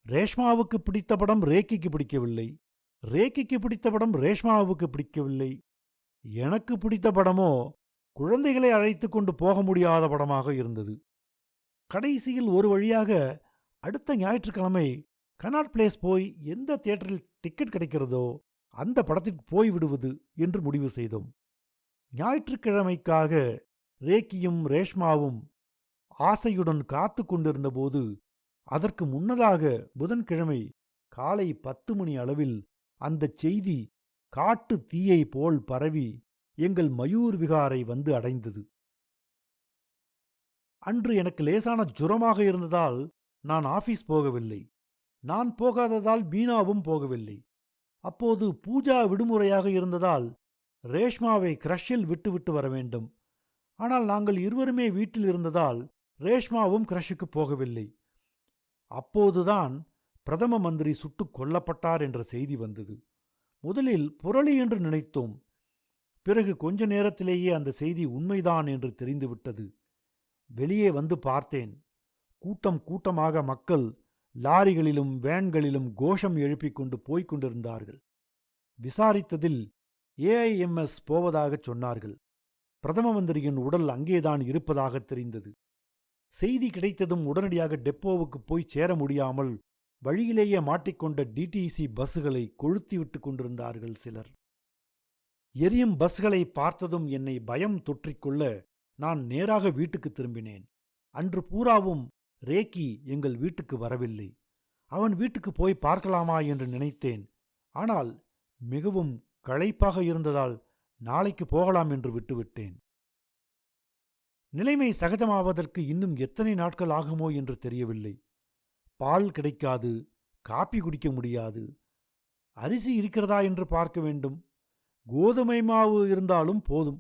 ரேஷ்மாவுக்கு பிடித்த படம் ரேக்கிக்கு பிடிக்கவில்லை. ரேக்கிக்கு பிடித்த படம் ரேஷ்மாவுக்கு பிடிக்கவில்லை. எனக்கு பிடித்த படமோ குழந்தைகளை அழைத்து கொண்டு போக முடியாத படமாக இருந்தது. கடைசியில் ஒரு வழியாக அடுத்த ஞாயிற்றுக்கிழமை கனாட் பிளேஸ் போய் எந்த தியேட்டரில் டிக்கெட் கிடைக்கிறதோ அந்த படத்திற்கு போய்விடுவது என்று முடிவு செய்தோம். ஞாயிற்றுக்கிழமைக்காக ரேக்கியும் ரேஷ்மாவும் ஆசையுடன் காத்து கொண்டிருந்தபோது, அதற்கு முன்னதாக புதன்கிழமை காலை 10 மணி அளவில் அந்தச் செய்தி காட்டு தீயை போல் பரவி எங்கள் மயூர் விகாரை வந்து அடைந்தது. அன்று எனக்கு லேசான ஜுரமாக இருந்ததால் நான் ஆபீஸ் போகவில்லை. நான் போகாததால் மீனாவும் போகவில்லை. அப்போது பூஜா விடுமுறையாக இருந்ததால் ரேஷ்மாவை கிரஷில் விட்டுவிட்டு வர வேண்டும். ஆனால் நாங்கள் இருவருமே வீட்டில் இருந்ததால் ரேஷ்மாவும் கிரஷுக்கு போகவில்லை. அப்போதுதான் பிரதம மந்திரி சுட்டுக் கொல்லப்பட்டார் என்ற செய்தி வந்தது. முதலில் புரளி என்று நினைத்தோம். பிறகு கொஞ்ச நேரத்திலேயே அந்த செய்தி உண்மைதான் என்று தெரிந்துவிட்டது. வெளியே வந்து பார்த்தேன். கூட்டம் கூட்டமாக மக்கள் லாரிகளிலும் வேன்களிலும் கோஷம் எழுப்பிக் கொண்டு போய்க் கொண்டிருந்தார்கள். விசாரித்ததில் AIMS போவதாகச் சொன்னார்கள். பிரதம மந்திரியின் உடல் அங்கேதான் இருப்பதாக தெரிந்தது. செய்தி கிடைத்ததும் உடனடியாக டெப்போவுக்கு போய் சேர முடியாமல் வழியிலேயே மாட்டிக்கொண்ட DTC பஸ்ஸுகளை கொளுத்திவிட்டுக் கொண்டிருந்தார்கள் சிலர். எரியும் பஸ்களை பார்த்ததும் என்னை பயம் தொற்றிக்கொள்ள நான் நேராக வீட்டுக்கு திரும்பினேன். அன்று பூராவும் ரேக்கி எங்கள் வீட்டுக்கு வரவில்லை. அவன் வீட்டுக்கு போய் பார்க்கலாமா என்று நினைத்தேன். ஆனால் மிகவும் களைப்பாக இருந்ததால் நாளைக்கு போகலாம் என்று விட்டுவிட்டேன். நிலைமை சகஜமாவதற்கு இன்னும் எத்தனை நாட்கள் ஆகுமோ என்று தெரியவில்லை. பால் கிடைக்காது, காப்பி குடிக்க முடியாது. அரிசி இருக்கிறதா என்று பார்க்க வேண்டும். கோதுமை மாவு இருந்தாலும் போதும்.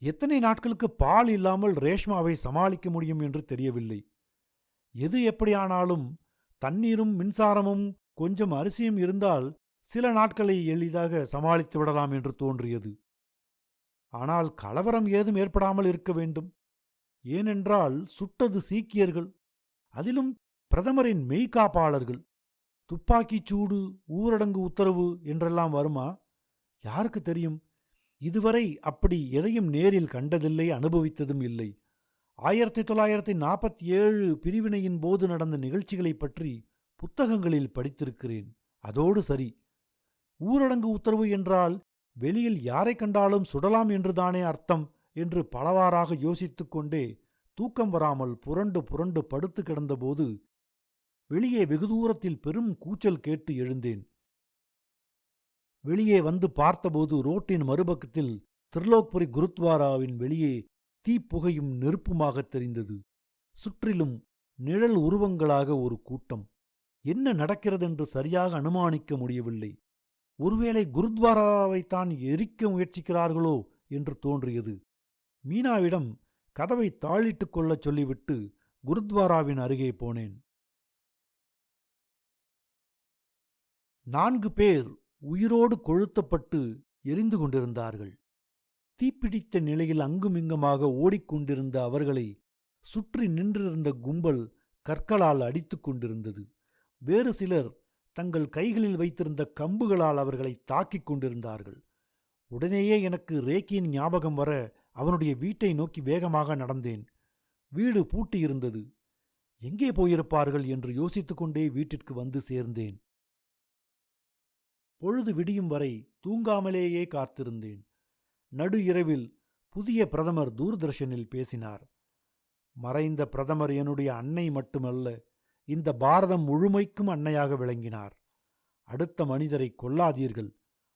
எத்தனை நாட்களுக்கு பால் இல்லாமல் ரேஷ்மாவை சமாளிக்க முடியும் என்று தெரியவில்லை. எது எப்படியானாலும் தண்ணீரும் மின்சாரமும் கொஞ்சம் அரிசியும் இருந்தால் சில நாட்களை எளிதாக சமாளித்து விடலாம் என்று தோன்றியது. ஆனால் கலவரம் ஏதும் ஏற்படாமல் இருக்க வேண்டும். ஏனென்றால் சுட்டது சீக்கியர்கள், அதிலும் பிரதமரின் மெய்காப்பாளர்கள். துப்பாக்கிச் சூடு, ஊரடங்கு உத்தரவு என்றெல்லாம் வருமா? யாருக்கு தெரியும்? இதுவரை அப்படி எதையும் நேரில் கண்டதில்லை, அனுபவித்ததும் இல்லை. 1947 பிரிவினையின் போது நடந்த நிகழ்ச்சிகளைப் பற்றி புத்தகங்களில் படித்திருக்கிறேன். அதோடு சரி. ஊரடங்கு உத்தரவு என்றால் வெளியில் யாரை கண்டாலும் சுடலாம் என்றுதானே அர்த்தம் என்று பலவாறாக யோசித்துக் கொண்டே தூக்கம் வராமல் புரண்டு புரண்டு படுத்து கிடந்தபோது வெளியே வெகு தூரத்தில் பெரும் கூச்சல் கேட்டு எழுந்தேன். வெளியே வந்து பார்த்தபோது ரோட்டின் மறுபக்கத்தில் திரிலோக்புரி குருத்வாராவின் வெளியே தீப்புகையும் நெருப்புமாக தெரிந்தது. சுற்றிலும் நிழல் உருவங்களாக ஒரு கூட்டம். என்ன நடக்கிறதென்று சரியாக அனுமானிக்க முடியவில்லை. ஒருவேளை குருத்வாராவைத்தான் எரிக்க முயற்சிக்கிறார்களோ என்று தோன்றியது. மீனாவிடம் கதவை தாளிட்டுக் கொள்ளச் சொல்லிவிட்டு குருத்வாராவின் அருகே போனேன். 4 பேர் உயிரோடு கொளுத்தப்பட்டு எரிந்து கொண்டிருந்தார்கள். தீப்பிடித்த நிலையில் அங்குமிங்குமாக ஓடிக்கொண்டிருந்த அவர்களை சுற்றி நின்றிருந்த கும்பல் கற்களால் அடித்துக் கொண்டிருந்தது. வேறு சிலர் தங்கள் கைகளில் வைத்திருந்த கம்புகளால் அவர்களை தாக்கிக் கொண்டிருந்தார்கள். உடனேயே எனக்கு ரேக்கியின் ஞாபகம் வர அவனுடைய வீட்டை நோக்கி வேகமாக நடந்தேன். வீடு பூட்டியிருந்தது. எங்கே போயிருப்பார்கள் என்று யோசித்துக்கொண்டே வீட்டிற்கு வந்து சேர்ந்தேன். பொழுது விடியும் வரை தூங்காமலேயே காத்திருந்தேன். நடு இரவில் புதிய பிரதமர் தூர்தர்ஷனில் பேசினார். மறைந்த பிரதமர் என்னுடைய அன்னை மட்டுமல்ல, இந்த பாரதம் முழுமைக்கும் அன்னையாக விளங்கினார். அடுத்த மனிதரை கொல்லாதீர்கள்,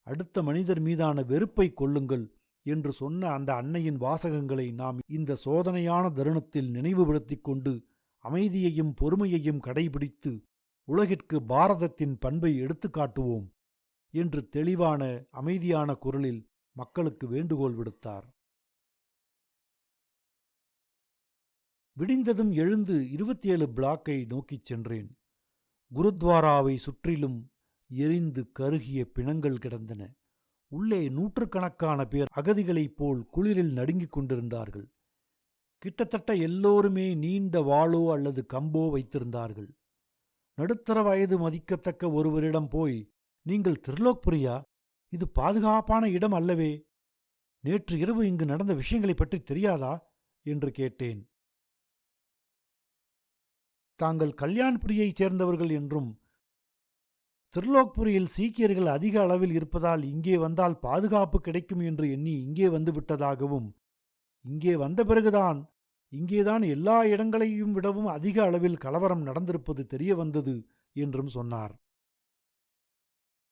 அடுத்த மனிதர் மீதான வெறுப்பை கொள்ளுங்கள் என்று சொன்ன அந்த அன்னையின் வாசகங்களை நாம் இந்த சோதனையான தருணத்தில் நினைவுபடுத்திக் கொண்டு அமைதியையும் பொறுமையையும் கடைபிடித்து உலகிற்கு பாரதத்தின் பண்பை எடுத்துக்காட்டுவோம் என்று தெளிவான அமைதியான குரலில் மக்களுக்கு வேண்டுகோள் விடுத்தார். விடிந்ததும் எழுந்து 27 பிளாக்கை நோக்கிச் சென்றேன். குருத்வாராவை சுற்றிலும் எரிந்து கருகிய பிணங்கள் கிடந்தன. உள்ளே நூற்றுக்கணக்கான பேர் அகதிகளைப் போல் குளிரில் நடுங்கிக் கொண்டிருந்தார்கள். கிட்டத்தட்ட எல்லோருமே நீண்ட வாளோ அல்லது கம்போ வைத்திருந்தார்கள். நடுத்தர வயது மதிக்கத்தக்க ஒருவரிடம் போய், நீங்கள் திரிலோக்புரியா? இது பாதுகாப்பான இடம் அல்லவே? நேற்று இரவு இங்கு நடந்த விஷயங்களைப் பற்றி தெரியாதா என்று கேட்டேன். தாங்கள் கல்யாண்புரியைச் சேர்ந்தவர்கள் என்றும் திரிலோக்புரியில் சீக்கியர்கள் அதிக அளவில் இருப்பதால் இங்கே வந்தால் பாதுகாப்பு கிடைக்கும் என்று எண்ணி இங்கே வந்து விட்டதாகவும், இங்கே வந்த பிறகுதான் இங்கேதான் எல்லா இடங்களையும் விடவும் அதிக அளவில் கலவரம் நடந்திருப்பது தெரிய வந்தது என்றும் சொன்னார்.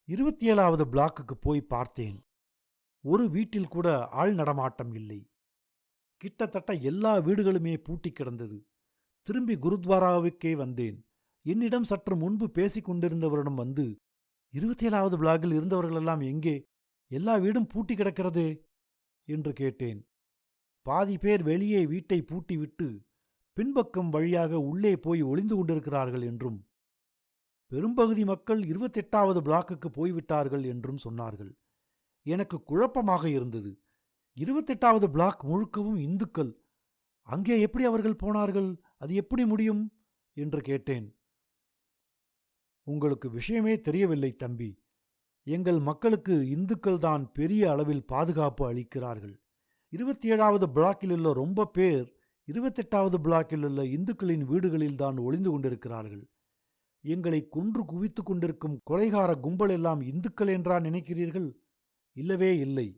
27வது பிளாக்குக்கு போய் பார்த்தேன். ஒரு வீட்டில் கூட ஆள் நடமாட்டம் இல்லை. கிட்டத்தட்ட எல்லா வீடுகளுமே பூட்டி கிடந்தது. திரும்பி குருத்வாராவுக்கே வந்தேன். என்னிடம் சற்று முன்பு பேசிக் கொண்டிருந்தவரிடம் வந்து, 27வது பிளாக்கில் இருந்தவர்களெல்லாம் எங்கே? எல்லா வீடும் பூட்டி கிடக்கிறதே என்று கேட்டேன். பாதி பேர் வெளியே வீட்டை பூட்டிவிட்டு பின்பக்கம் வழியாக உள்ளே போய் ஒளிந்து கொண்டிருக்கிறார்கள் என்றும், பெரும்பகுதி மக்கள் 28வது பிளாக்குக்கு போய்விட்டார்கள் என்றும் சொன்னார்கள். எனக்கு குழப்பமாக இருந்தது. 28வது பிளாக் முழுக்கவும் இந்துக்கள். அங்கே எப்படி அவர்கள் போனார்கள்? அது எப்படி முடியும் என்று கேட்டேன். உங்களுக்கு விஷயமே தெரியவில்லை தம்பி. எங்கள் மக்களுக்கு இந்துக்கள் தான் பெரிய அளவில் பாதுகாப்பு அளிக்கிறார்கள். 27வது பிளாக்கிலுள்ள ரொம்ப பேர் 28வது பிளாக்கிலுள்ள இந்துக்களின் வீடுகளில்தான் ஒளிந்து கொண்டிருக்கிறார்கள். எங்களை கொன்று குவித்து கொண்டிருக்கும் கொலைகார கும்பல் எல்லாம் இந்துக்கள் என்றா நினைக்கிறீர்கள்? இல்லவே இல்லை.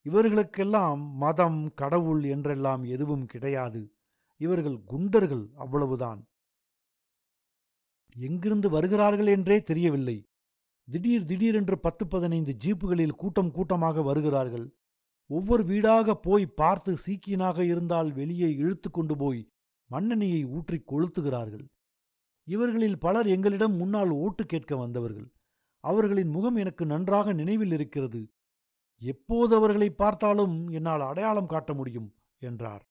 இவர்களுக்கெல்லாம் மதம், கடவுள் என்றெல்லாம் எதுவும் கிடையாது. இவர்கள் குண்டர்கள், அவ்வளவுதான். எங்கிருந்து வருகிறார்கள் என்றே தெரியவில்லை. திடீரென்று 10-15 ஜீப்புகளில் கூட்டம் கூட்டமாக வருகிறார்கள். ஒவ்வொரு வீடாக போய் பார்த்து சீக்கியனாக இருந்தால் வெளியே இழுத்து கொண்டு போய் மண்ணெண்ணெயை ஊற்றி கொளுத்துகிறார்கள். இவர்களில் பலர் எங்களிடம் முன்னால் ஓட்டு கேட்க வந்தவர்கள். அவர்களின் முகம் எனக்கு நன்றாக நினைவில் இருக்கிறது. எப்போது அவர்களை பார்த்தாலும் என்னால் அடையாளம் காட்ட முடியும் என்றார்.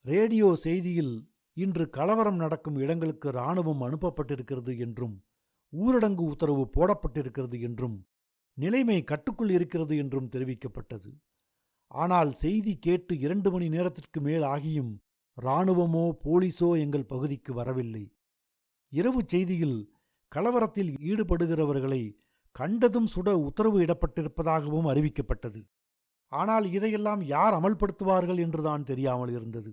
ரேடியோ செய்தியில் இன்று கலவரம் நடக்கும் இடங்களுக்கு இராணுவம் அனுப்பப்பட்டிருக்கிறது என்றும், ஊரடங்கு உத்தரவு போடப்பட்டிருக்கிறது என்றும், நிலைமை கட்டுக்குள் இருக்கிறது என்றும் தெரிவிக்கப்பட்டது. ஆனால் செய்தி கேட்டு 2 மணி நேரத்திற்கு மேல் ஆகியும் இராணுவமோ போலீஸோ எங்கள் பகுதிக்கு வரவில்லை. இரவு செய்தியில் கலவரத்தில் ஈடுபடுகிறவர்களை கண்டதும் சுட உத்தரவு இடப்பட்டிருப்பதாகவும் அறிவிக்கப்பட்டது. ஆனால் இதையெல்லாம் யார் அமல்படுத்துவார்கள் என்றுதான் தெரியாமல் இருந்தது.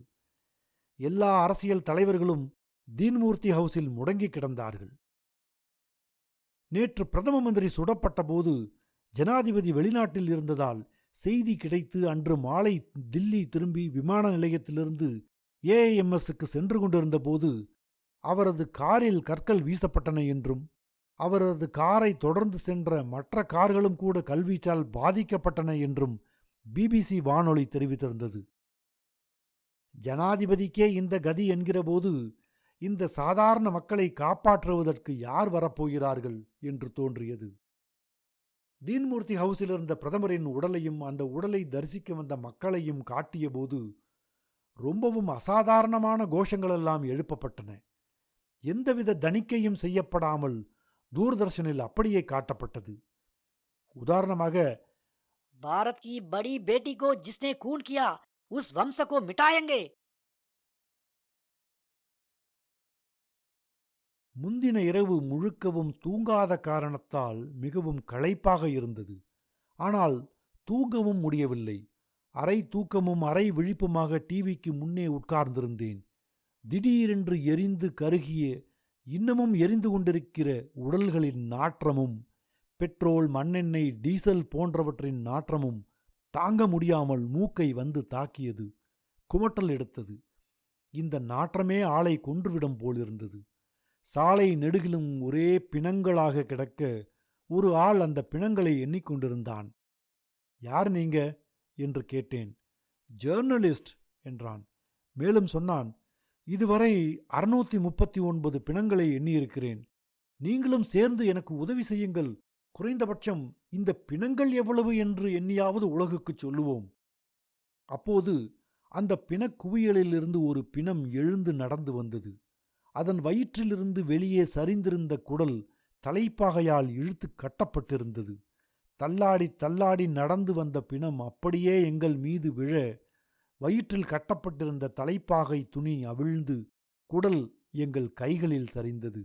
எல்லா அரசியல் தலைவர்களும் தீன்மூர்த்தி ஹவுஸில் முடங்கி கிடந்தார்கள். நேற்று பிரதம மந்திரி சுடப்பட்ட போது ஜனாதிபதி வெளிநாட்டில் இருந்ததால் செய்தி கிடைத்து அன்று மாலை தில்லி திரும்பி விமான நிலையத்திலிருந்து ஏஐஎம்எஸ்க்கு சென்று கொண்டிருந்த போது அவரது காரில் கற்கள் வீசப்பட்டன என்றும், அவரது காரை தொடர்ந்து சென்ற மற்ற கார்களும் கூட கல்வீச்சால் பாதிக்கப்பட்டன என்றும் பிபிசி வானொலி தெரிவித்திருந்தது. ஜனாதிபதிக்கே இந்த கதி என்கிறபோது இந்த சாதாரண மக்களை காப்பாற்றுவதற்கு யார் வரப்போகிறார்கள் என்று தோன்றியது. தீன்மூர்த்தி ஹவுஸில் இருந்த பிரதமரின் உடலையும் அந்த உடலை தரிசிக்க வந்த மக்களையும் காட்டியபோது ரொம்பவும் அசாதாரணமான கோஷங்களெல்லாம் எழுப்பப்பட்டன. எந்தவித தணிக்கையும் செய்யப்படாமல் தூர்தர்ஷனில் அப்படியே காட்டப்பட்டது. உதாரணமாக, भारत की बड़ी बेटी को जिसने खून किया उस वंश को मिटाएंगे. முந்தின இரவு முழுக்கவும் தூங்காத காரணத்தால் மிகவும் களைப்பாக இருந்தது. ஆனால் தூங்கவும் முடியவில்லை. அரை தூக்கமும் அரை விழிப்புமாக டிவிக்கு முன்னே உட்கார்ந்திருந்தேன். திடீரென்று எரிந்து கருகிய, இன்னமும் எரிந்து கொண்டிருக்கிற உடல்களின் நாற்றமும் பெட்ரோல், மண்ணெண்ணெய், டீசல் போன்றவற்றின் நாற்றமும் தாங்க முடியாமல் மூக்கை வந்து தாக்கியது. குமட்டல் எடுத்தது. இந்த நாற்றமே ஆளை கொன்றுவிடும் போலிருந்தது. சாலை நெடுகிலும் ஒரே பிணங்களாக கிடக்க ஒரு ஆள் அந்த பிணங்களை எண்ணிக்கொண்டிருந்தான். யார் நீங்க என்று கேட்டேன். ஜேர்னலிஸ்ட் என்றான். மேலும் சொன்னான், இதுவரை 639 பிணங்களை எண்ணியிருக்கிறேன். நீங்களும் சேர்ந்து எனக்கு உதவி செய்யுங்கள். குறைந்தபட்சம் இந்த பிணங்கள் எவ்வளவு என்று எண்ணியாவது உலகுக்குச் சொல்லுவோம். அப்போது அந்த பிணக்குவியலிலிருந்து ஒரு பிணம் எழுந்து நடந்து வந்தது. அதன் வயிற்றிலிருந்து வெளியே சரிந்திருந்த குடல் தலைப்பாகையால் இழுத்து கட்டப்பட்டிருந்தது. தள்ளாடி தள்ளாடி நடந்து வந்த பிணம் அப்படியே எங்கள் மீது விழ, வயிற்றில் கட்டப்பட்டிருந்த தலைப்பாகை துணி அவிழ்ந்து குடல் எங்கள் கைகளில் சரிந்தது.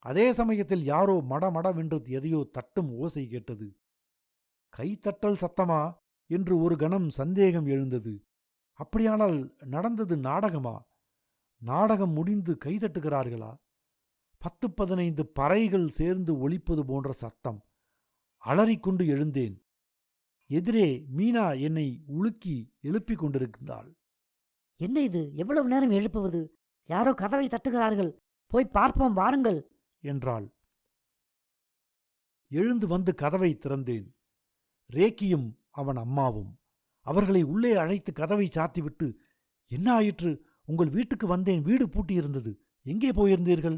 அதே சமயத்தில் யாரோ மடமடவென்று எதையோ தட்டும் ஓசை கேட்டது. கைத்தட்டல் சத்தமா என்று ஒரு கணம் சந்தேகம் எழுந்தது. அப்படியானால் நடந்தது நாடகமா? நாடகம் முடிந்து கைதட்டுகிறார்களா? 10-15 பறைகள் சேர்ந்து ஒலிப்பது போன்ற சத்தம். அலறிக்கொண்டு எழுந்தேன். எதிரே மீனா என்னை உலுக்கி எழுப்பிக் கொண்டிருந்தாள். என்ன இது? எவ்வளவு நேரம் எழுப்புவது? யாரோ கதவை தட்டுகிறார்கள். போய் பார்ப்போம் வாருங்கள் என்றாள். எழுந்து வந்து கதவை திறந்தேன். ரேக்கியும் அவன் அம்மாவும். அவர்களை உள்ளே அழைத்து கதவை சாத்திவிட்டு, என்ன ஆயிற்று? உங்கள் வீட்டுக்கு வந்தேன், வீடு பூட்டியிருந்தது. எங்கே போயிருந்தீர்கள்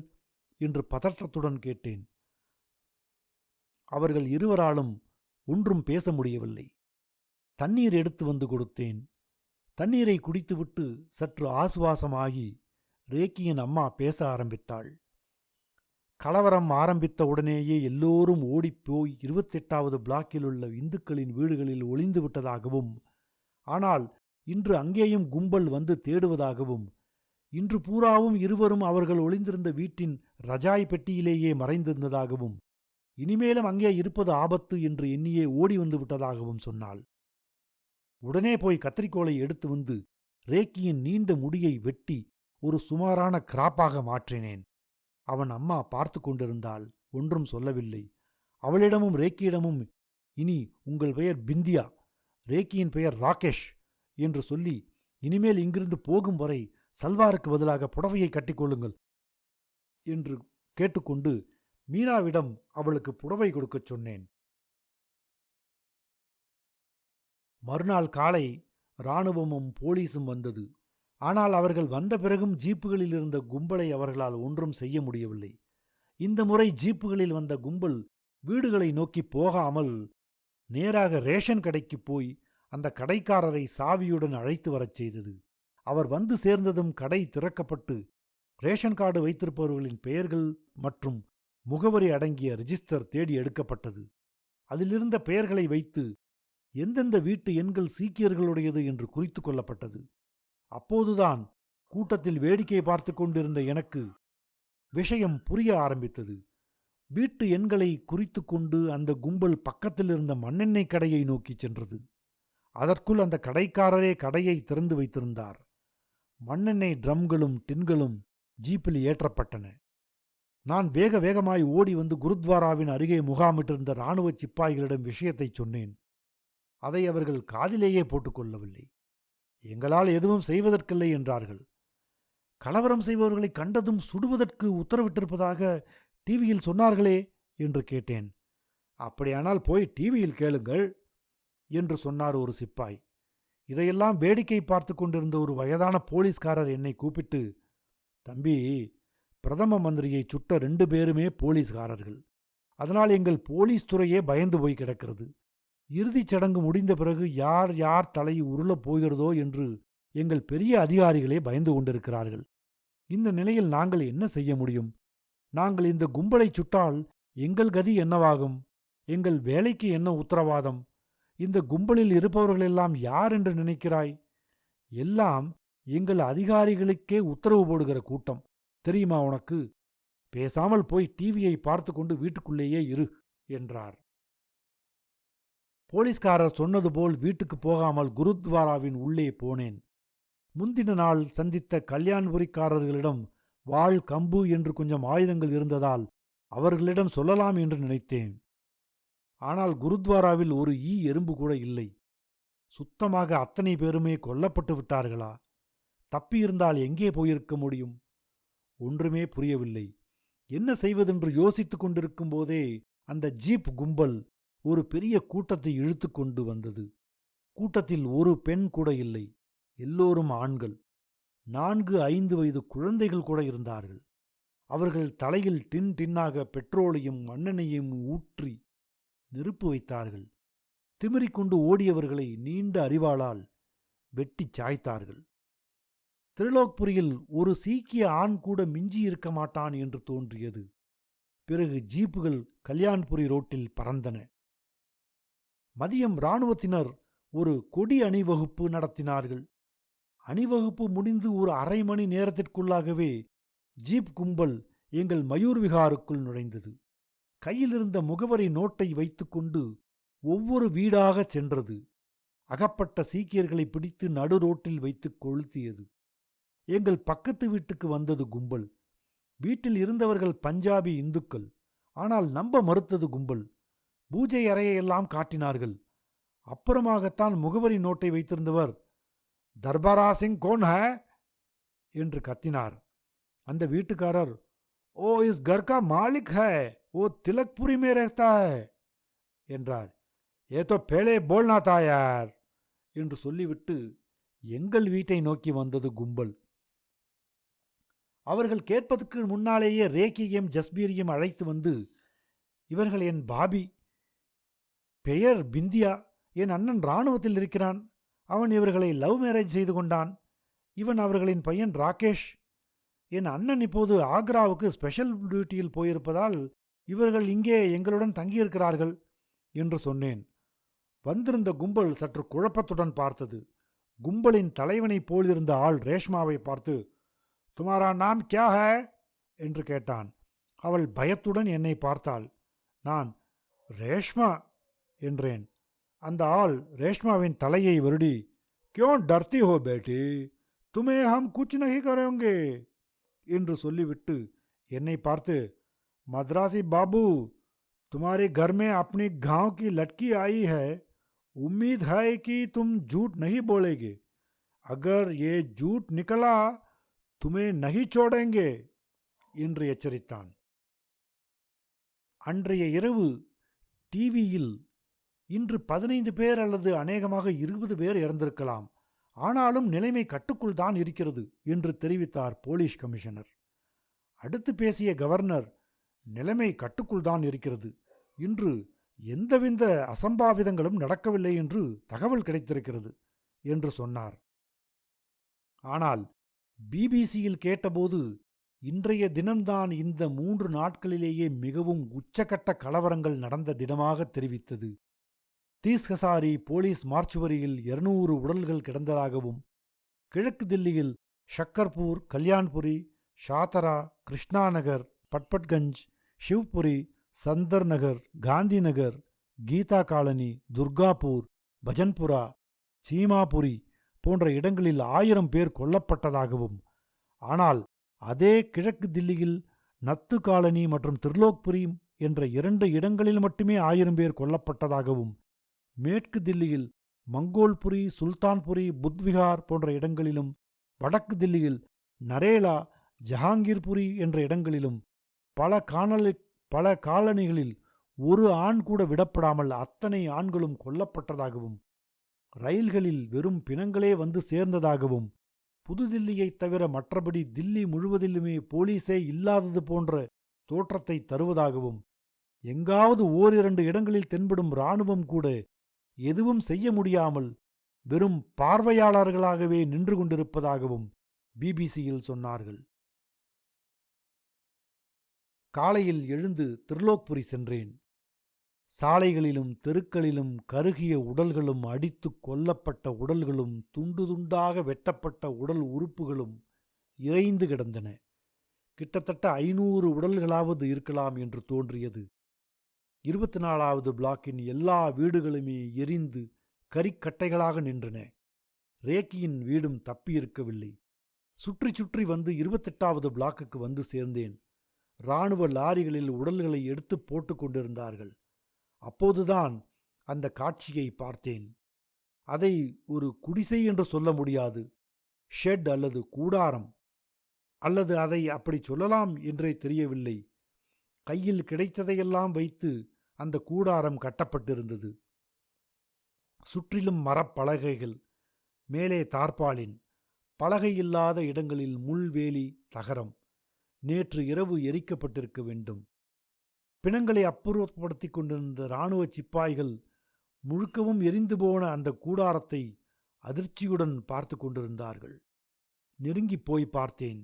என்று பதற்றத்துடன் கேட்டேன். அவர்கள் இருவராலும் ஒன்றும் பேச முடியவில்லை. தண்ணீர் எடுத்து வந்து கொடுத்தேன். தண்ணீரை குடித்துவிட்டு சற்று ஆசுவாசமாகி ரேக்கியின் அம்மா பேச ஆரம்பித்தாள். கலவரம் ஆரம்பித்த உடனேயே எல்லோரும் ஓடிப்போய் 28வது பிளாக்கில் உள்ள இந்துக்களின் வீடுகளில் ஒளிந்து விட்டதாகவும், ஆனால் இன்று அங்கேயும் கும்பல் வந்து தேடுவதாகவும், இன்று பூராவும் இருவரும் அவர்கள் ஒளிந்திருந்த வீட்டின் ரஜாய் பெட்டியிலேயே மறைந்திருந்ததாகவும், இனிமேலும் அங்கே இருப்பது ஆபத்து என்று எண்ணியே ஓடி வந்து விட்டதாகவும் சொன்னாள். உடனே போய் கத்திரிக்கோலை எடுத்து வந்து ரேக்கியின் நீண்ட முடியை வெட்டி ஒரு சுமாரான கிராப்பாக மாற்றினேன். அவன் அம்மா பார்த்து கொண்டிருந்தாள். ஒன்றும் சொல்லவில்லை. அவளிடமும் ரேக்கியிடமும், இனி உங்கள் பெயர் பிந்தியா, ரேக்கியின் பெயர் ராகேஷ் என்று சொல்லி, இனிமேல் இங்கிருந்து போகும் வரை சல்வாருக்கு பதிலாக புடவையை கட்டிக்கொள்ளுங்கள் என்று கேட்டுக்கொண்டு மீனாவிடம் அவளுக்கு புடவை கொடுக்கச் சொன்னேன். மறுநாள் காலை இராணுவமும் போலீஸும் வந்தது. ஆனால் அவர்கள் வந்த பிறகும் ஜீப்புகளில் இருந்த கும்பலை அவர்களால் ஒன்றும் செய்ய முடியவில்லை. இந்த முறை ஜீப்புகளில் வந்த கும்பல் வீடுகளை நோக்கி போகாமல் நேராக ரேஷன் கடைக்கு போய் அந்த கடைக்காரரை சாவியுடன் அழைத்து வரச் செய்தது. அவர் வந்து சேர்ந்ததும் கடை திறக்கப்பட்டு ரேஷன் கார்டு வைத்திருப்பவர்களின் பெயர்கள் மற்றும் முகவரி அடங்கிய ரிஜிஸ்டர் தேடி எடுக்கப்பட்டது. அதிலிருந்த பெயர்களை வைத்து எந்தெந்த வீட்டு எண்கள் சீக்கியர்களுடையது என்று குறித்து கொள்ளப்பட்டது. அப்போதுதான் கூட்டத்தில் வேடிக்கை பார்த்து கொண்டிருந்த எனக்கு விஷயம் புரிய ஆரம்பித்தது. வீட்டு எண்களை குறித்து கொண்டு அந்த கும்பல் பக்கத்தில் இருந்த மண்ணெண்ணெய் கடையை நோக்கிச் சென்றது. அதற்குள் அந்த கடைக்காரரே கடையை திறந்து வைத்திருந்தார். மண்ணெண்ணெய் ட்ரம்களும் டின்களும் ஜீப்பில் ஏற்றப்பட்டன. நான் வேக வேகமாய் ஓடி வந்து குருத்வாராவின் அருகே முகாமிட்டிருந்த இராணுவ சிப்பாய்களிடம் விஷயத்தை சொன்னேன். அதை அவர்கள் காதிலேயே போட்டுக்கொள்ளவில்லை. எங்களால் எதுவும் செய்வதற்கில்லை என்றார்கள். கலவரம் செய்பவர்களை கண்டதும் சுடுவதற்கு உத்தரவிட்டிருப்பதாக டிவியில் சொன்னார்களே என்று கேட்டேன். அப்படியானால் போய் டிவியில் கேளுங்கள் என்று சொன்னார் ஒரு சிப்பாய். இதையெல்லாம் வேடிக்கை பார்த்து கொண்டிருந்த ஒரு வயதான போலீஸ்காரர் என்னை கூப்பிட்டு, தம்பி, பிரதம மந்திரியை சுட்ட 2 பேருமே போலீஸ்காரர்கள். அதனால் எங்கள் போலீஸ் துறையே பயந்து போய் கிடக்கிறது. இறுதிச் சடங்கு முடிந்த பிறகு யார் யார் தலை உருளப் போகிறதோ என்று எங்கள் பெரிய அதிகாரிகளே பயந்து கொண்டிருக்கிறார்கள். இந்த நிலையில் நாங்கள் என்ன செய்ய முடியும்? நாங்கள் இந்த கும்பலை சுட்டால் எங்கள் கதி என்னவாகும்? எங்கள் வேலைக்கு என்ன உத்தரவாதம்? இந்த கும்பலில் இருப்பவர்களெல்லாம் யார் என்று நினைக்கிறாய்? எல்லாம் எங்கள் அதிகாரிகளுக்கே உத்தரவு போடுகிற கூட்டம். தெரியுமா உனக்கு? பேசாமல் போய் டிவியை பார்த்து கொண்டு வீட்டுக்குள்ளேயே இரு என்றார். போலீஸ்காரர் சொன்னது போல் வீட்டுக்கு போகாமல் குருத்வாராவின் உள்ளே போனேன். முந்தின நாள் சந்தித்த கல்யாண்புரிக்காரர்களிடம் வாள், கம்பு என்று கொஞ்சம் ஆயுதங்கள் இருந்ததால் அவர்களிடம் சொல்லலாம் என்று நினைத்தேன். ஆனால் குருத்வாராவில் ஒரு எறும்பு கூட இல்லை. சுத்தமாக அத்தனை பேருமே கொல்லப்பட்டு விட்டார்களா? தப்பியிருந்தால் எங்கே போயிருக்க முடியும்? ஒன்றுமே புரியவில்லை. என்ன செய்வதென்று யோசித்துக் கொண்டிருக்கும் போதே அந்த ஜீப் கும்பல் ஒரு பெரிய கூட்டத்தை இழுத்து கொண்டு வந்தது. கூட்டத்தில் ஒரு பெண் கூட இல்லை. எல்லோரும் ஆண்கள். 4-5 வயது குழந்தைகள் கூட இருந்தார்கள். அவர்கள் தலையில் டின் டின்னாக பெட்ரோலையும் மண்ணெண்ணையும் ஊற்றி நெருப்பு வைத்தார்கள். திமிரிக்கொண்டு ஓடியவர்களை நீண்ட அரிவாளால் வெட்டிச் சாய்த்தார்கள். திரிலோக்புரியில் ஒரு சீக்கிய ஆண் கூட மிஞ்சி இருக்க மாட்டான் என்று தோன்றியது. பிறகு ஜீப்புகள் கல்யாண்புரி ரோட்டில் பறந்தன. மதியம் இராணுவத்தினர் ஒரு கொடி அணிவகுப்பு நடத்தினார்கள். அணிவகுப்பு முடிந்து ஒரு அரை மணி நேரத்திற்குள்ளாகவே ஜீப் கும்பல் எங்கள் மயூர் விகாருக்குள் நுழைந்தது. கையிலிருந்த முகவரி நோட்டை வைத்துக்கொண்டு ஒவ்வொரு வீடாகச் சென்றது. அகப்பட்ட சீக்கியர்களை பிடித்து நடு ரோட்டில் வைத்து கொளுத்தியது. எங்கள் பக்கத்து வீட்டுக்கு வந்தது கும்பல். வீட்டில் இருந்தவர்கள் பஞ்சாபி இந்துக்கள். ஆனால் நம்ப மறுத்தது கும்பல். பூஜை அறையெல்லாம் காட்டினார்கள். அப்புறமாகத்தான் முகவரி நோட்டை வைத்திருந்தவர், தர்பாரா சிங் கோன் ஹை என்று கத்தினார். அந்த வீட்டுக்காரர், ஓ இஸ் கர் கா மாலிக் ஹை, ஓ திலக்புரி மே ரஹ்தா ஹை என்றார். ஏதோ பேலே போல்னா தா யார் என்று சொல்லிவிட்டு எங்கள் வீட்டை நோக்கி வந்தது கும்பல். அவர்கள் கேட்பதற்கு முன்னாலேயே ரேக்கியையும் ஜஸ்பீரையும் அழைத்து வந்து, இவர்கள் என் பாபி, பெயர் பிந்தியா, என் அண்ணன் இராணுவத்தில் இருக்கிறான், அவன் இவர்களை லவ் மேரேஜ் செய்து கொண்டான், இவன் அவர்களின் பையன் ராகேஷ், என் அண்ணன் இப்போது ஆக்ராவுக்கு ஸ்பெஷல் டியூட்டியில் போயிருப்பதால் இவர்கள் இங்கே எங்களுடன் தங்கியிருக்கிறார்கள் என்று சொன்னேன். வந்திருந்த கும்பல் சற்று குழப்பத்துடன் பார்த்தது. கும்பலின் தலைவனைப் போலிருந்த ஆள் ரேஷ்மாவை பார்த்து, துமாரா நாம் கியா ஹை என்று கேட்டான். அவள் பயத்துடன் என்னை பார்த்தாள். நான் ரேஷ்மா என்றேன். அந்த ஆள் ரேஷ்மாவின் தலையை வருடி, கியோ டர்த்தி ஹோ பேட்டி, துமே ஹம் குச் நஹி கரோங்கே என்று சொல்லிவிட்டு என்னை பார்த்து, மദ്രാसी பாபு, तुम्हारे घर में अपनी गांव की लड़की आई है, उम्मीद है कि तुम झूठ नहीं बोलेगे, अगर ये झूठ निकला तुम्हें नहीं छोड़ेंगे என்று எச்சரித்தான். அன்றைய இரவு டிவியில் இன்று 15 பேர் அல்லது அநேகமாக 20 பேர் இறந்திருக்கலாம், ஆனாலும் நிலைமை கட்டுக்குள் தான் இருக்கிறது என்று தெரிவித்தார் போலீஸ் கமிஷனர். அடுத்து பேசிய கவர்னர், நிலைமை கட்டுக்குள் தான் இருக்கிறது, இன்று எந்தவித அசம்பாவிதங்களும் நடக்கவில்லை என்று தகவல் கிடைத்திருக்கிறது என்று சொன்னார். ஆனால் பிபிசியில் கேட்டபோது இன்றைய தினம்தான் இந்த 3 நாட்களிலேயே மிகவும் உச்சகட்ட கலவரங்கள் நடந்த தினமாக தெரிவித்தது. தீஸ்ஹசாரி போலீஸ் மார்ச்சுவரியில் 200 உடல்கள் கிடந்ததாகவும், கிழக்கு தில்லியில் ஷக்கர்பூர், கல்யாண்புரி, ஷாதரா, கிருஷ்ணா நகர், பட்பட்கஞ்ச், ஷிவ்புரி, சந்தர் நகர், காந்தி நகர், கீதா காலனி, துர்காபூர், பஜன்புரா, சீமாபுரி போன்ற இடங்களில் 1000 பேர் கொல்லப்பட்டதாகவும், ஆனால் அதே கிழக்கு தில்லியில் நத்து காலனி மற்றும் திரிலோக்புரி என்ற 2 இடங்களில் மட்டுமே 1000 பேர் கொல்லப்பட்டதாகவும், மேற்கு தில்லியில் மங்கோல்புரி, சுல்தான்புரி, புத்விகார் போன்ற இடங்களிலும், வடக்கு தில்லியில் நரேலா, ஜஹாங்கீர்புரி என்ற இடங்களிலும், பல காலனிகளில் ஒரு ஆண் கூட விடப்படாமல் அத்தனை ஆண்களும் கொல்லப்பட்டதாகவும் ரயில்களில் வெறும் பிணங்களே வந்து சேர்ந்ததாகவும் புதுதில்லியைத் தவிர மற்றபடி தில்லி முழுவதிலுமே போலீஸே இல்லாதது போன்ற தோற்றத்தை தருவதாகவும் எங்காவது ஓரிரண்டு இடங்களில் தென்படும் இராணுவம் கூட எதுவும் செய்ய முடியாமல் வெறும் பார்வையாளர்களாகவே நின்று கொண்டிருப்பதாகவும் பிபிசியில் சொன்னார்கள். காலையில் எழுந்து திரிலோக்புரி சென்றேன். சாலைகளிலும் தெருக்களிலும் கருகிய உடல்களும் அடித்துக் கொல்லப்பட்ட உடல்களும் துண்டு துண்டாக வெட்டப்பட்ட உடல் உறுப்புகளும் இறைந்து கிடந்தன. கிட்டத்தட்ட 500 உடல்களாவது இருக்கலாம் என்று தோன்றியது. 24வது பிளாக்கின் எல்லா வீடுகளுமே எரிந்து கரிக்கட்டைகளாக நின்றன. ரேக்கியின் வீடும் தப்பியிருக்கவில்லை. சுற்றி சுற்றி வந்து 28வது பிளாக்குக்கு வந்து சேர்ந்தேன். இராணுவ லாரிகளில் உடல்களை எடுத்து போட்டு கொண்டிருந்தார்கள். அப்போதுதான் அந்த காட்சியை பார்த்தேன். அதை ஒரு குடிசை என்று சொல்ல முடியாது. ஷெட் அல்லது கூடாரம், அல்லது அதை அப்படி சொல்லலாம் என்றே தெரியவில்லை. கையில் கிடைத்ததையெல்லாம் வைத்து அந்த கூடாரம் கட்டப்பட்டிருந்தது. சுற்றிலும் மரப்பலகைகள், மேலே தார்பாலின், பலகையில்லாத இடங்களில் முள்வேலி, தகரம். நேற்று இரவு எரிக்கப்பட்டிருக்க வேண்டும். பிணங்களை அப்புறப்படுத்திக் கொண்டிருந்த இராணுவ சிப்பாய்கள் முழுக்கவும் எரிந்து போன அந்த கூடாரத்தை அதிர்ச்சியுடன் பார்த்து கொண்டிருந்தார்கள். நெருங்கி போய் பார்த்தேன்.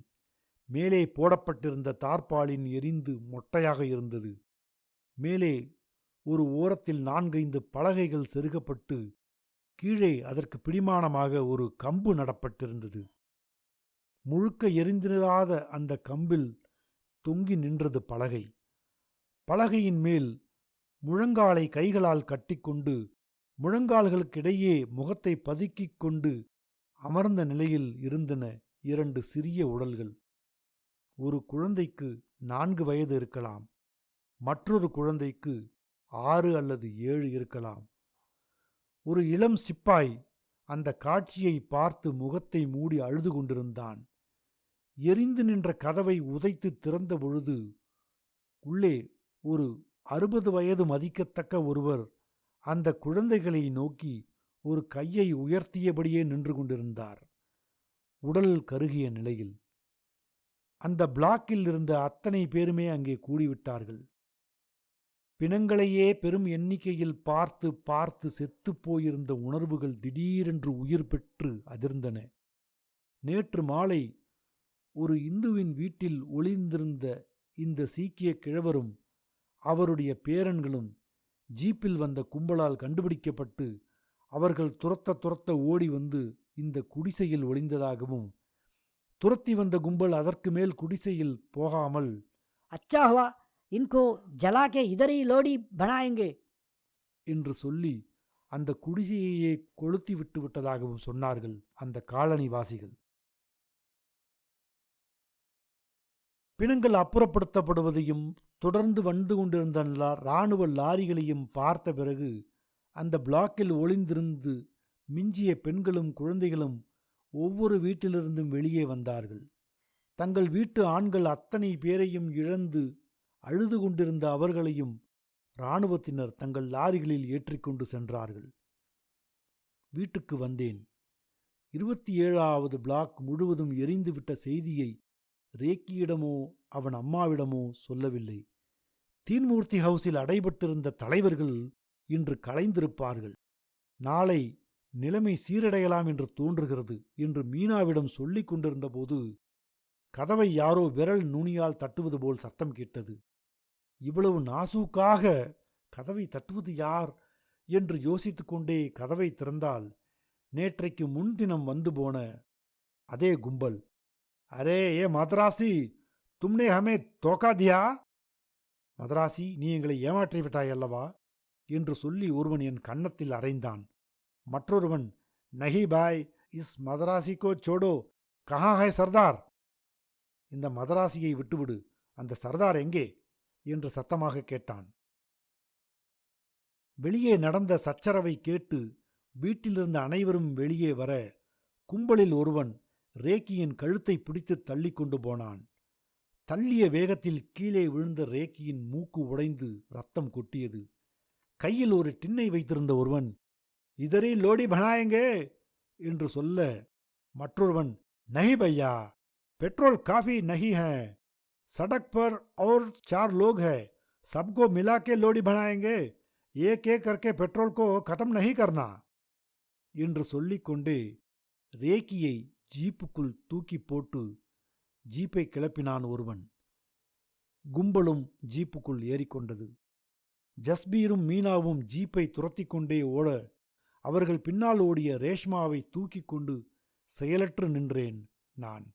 மேலே போடப்பட்டிருந்த தார்பாலின் எரிந்து மொட்டையாக இருந்தது. மேலே ஒரு ஓரத்தில் 4-5 பலகைகள் செருகப்பட்டு கீழே அதற்கு பிடிமானமாக ஒரு கம்பு நடப்பட்டிருந்தது. முழுக்க எரிந்திராத அந்த கம்பில் தொங்கி நின்றது பலகை. பலகையின் மேல் முழங்காலை கைகளால் கட்டிக்கொண்டு முழங்கால்களுக்கிடையே முகத்தை பதுக்கிக் கொண்டு அமர்ந்த நிலையில் இருந்தன 2 சிறிய உடல்கள். ஒரு குழந்தைக்கு 4 வயது இருக்கலாம். மற்றொரு குழந்தைக்கு 6 அல்லது 7 இருக்கலாம். ஒரு இளம் சிப்பாய் அந்த காட்சியை பார்த்து முகத்தை மூடி அழுது கொண்டிருந்தான். எரிந்து நின்ற கதவை உதைத்து திறந்த பொழுது உள்ளே ஒரு 60 வயது மதிக்கத்தக்க ஒருவர் அந்த குழந்தைகளை நோக்கி ஒரு கையை உயர்த்தியபடியே நின்று கொண்டிருந்தார், உடல் கருகிய நிலையில். அந்த பிளாக்கில் இருந்த அத்தனை பேருமே அங்கே கூடிவிட்டார்கள். பிணங்களையே பெரும் எண்ணிக்கையில் பார்த்து பார்த்து செத்துப் போயிருந்த உணர்வுகள் திடீரென்று உயிர் பெற்று அதிர்ந்தன. நேற்று மாலை ஒரு இந்துவின் வீட்டில் ஒளிந்திருந்த இந்த சீக்கிய கிழவரும் அவருடைய பேரன்களும் ஜீப்பில் வந்த கும்பலால் கண்டுபிடிக்கப்பட்டு அவர்கள் துரத்த ஓடி வந்து இந்த குடிசையில் ஒளிந்ததாகவும், துரத்தி வந்த கும்பல் அதற்கு மேல் குடிசையில் போகாமல் अच्छा हुआ इनको जला के इधर ही लोडी बनाएंगे என்று சொல்லி அந்த குடிசையையே கொளுத்தி விட்டு விட்டதாகவும் சொன்னார்கள் அந்த காலனிவாசிகள். பிணங்கள் அப்புறப்படுத்தப்படுவதையும் தொடர்ந்து வந்து கொண்டிருந்த இராணுவ லாரிகளையும் பார்த்த பிறகு அந்த பிளாக்கில் ஒளிந்திருந்து மிஞ்சிய பெண்களும் குழந்தைகளும் ஒவ்வொரு வீட்டிலிருந்தும் வெளியே வந்தார்கள். தங்கள் வீட்டு ஆண்கள் அத்தனை பேரையும் இழந்து அழுது கொண்டிருந்த அவர்களையும் இராணுவத்தினர் தங்கள் லாரிகளில் ஏற்றிக்கொண்டு சென்றார்கள். வீட்டுக்கு வந்தேன். 27வது பிளாக் முழுவதும் எரிந்துவிட்ட செய்தியை ரேக்கியிடமோ அவன் அம்மாவிடமோ சொல்லவில்லை. தீன்மூர்த்தி ஹவுஸில் அடைபட்டிருந்த தலைவர்கள் இன்று கலைந்திருப்பார்கள். நாளை நிலைமை சீரடையலாம் என்று தோன்றுகிறது என்று மீனாவிடம் சொல்லிக் கொண்டிருந்த போது கதவை யாரோ விரல் நுனியால் தட்டுவது போல் சத்தம் கேட்டது. இவ்வளவு நாசூக்காக கதவை தட்டுவது யார் என்று யோசித்துக் கொண்டே கதவை திறந்தால் நேற்றைக்கு முன்தினம் வந்து போன அதே கும்பல். அரே ஏ மதராசி, தும்னே ஹமே தோக்கா தியா. மதராசி, நீ எங்களை ஏமாற்றி விட்டாய் அல்லவா என்று சொல்லி ஒருவன் என் கன்னத்தில் அறைந்தான். மற்றொருவன், நஹி பாய், இஸ் மதராசிக்கோ சோடோ, கஹா ஹை சர்தார். இந்த மதராசியை விட்டுவிடு, அந்த சர்தார் எங்கே என்று சத்தமாக கேட்டான். வெளியே நடந்த சச்சரவை கேட்டு வீட்டிலிருந்த அனைவரும் வெளியே வர கும்பலில் ஒருவன் ரேக்கியின் கழுத்தை பிடித்து தள்ளி கொண்டு போனான். தள்ளிய வேகத்தில் கீழே விழுந்த ரேக்கியின் மூக்கு உடைந்து ரத்தம் கொட்டியது. கையில் ஒரு டின்னை வைத்திருந்த ஒருவன், இதரே லோடி பனாயங்கே என்று சொல்ல, மற்றொருவன், நஹி பையா, பெட்ரோல் காஃபி நஹி ஹை, सड़क पर और 4 लोग हैं, सबको मिला के लोडी बनाएंगे, एक एक करके पेट्रोल को खत्म नहीं करना என்று சொல்லிக்கொண்டே ரேக்கியை ஜீப்புக்குள் தூக்கி போட்டு ஜீப்பை கிளப்பினான் ஒருவன். கும்பலும் ஜீப்புக்குள் ஏறிக்கொண்டது. ஜஸ்பீரும் மீனாவும் ஜீப்பை துரத்தி கொண்டே ஓட, அவர்கள் பின்னால் ஓடிய ரேஷ்மாவை தூக்கிக் கொண்டு செயலற்று நின்றேன் நான்.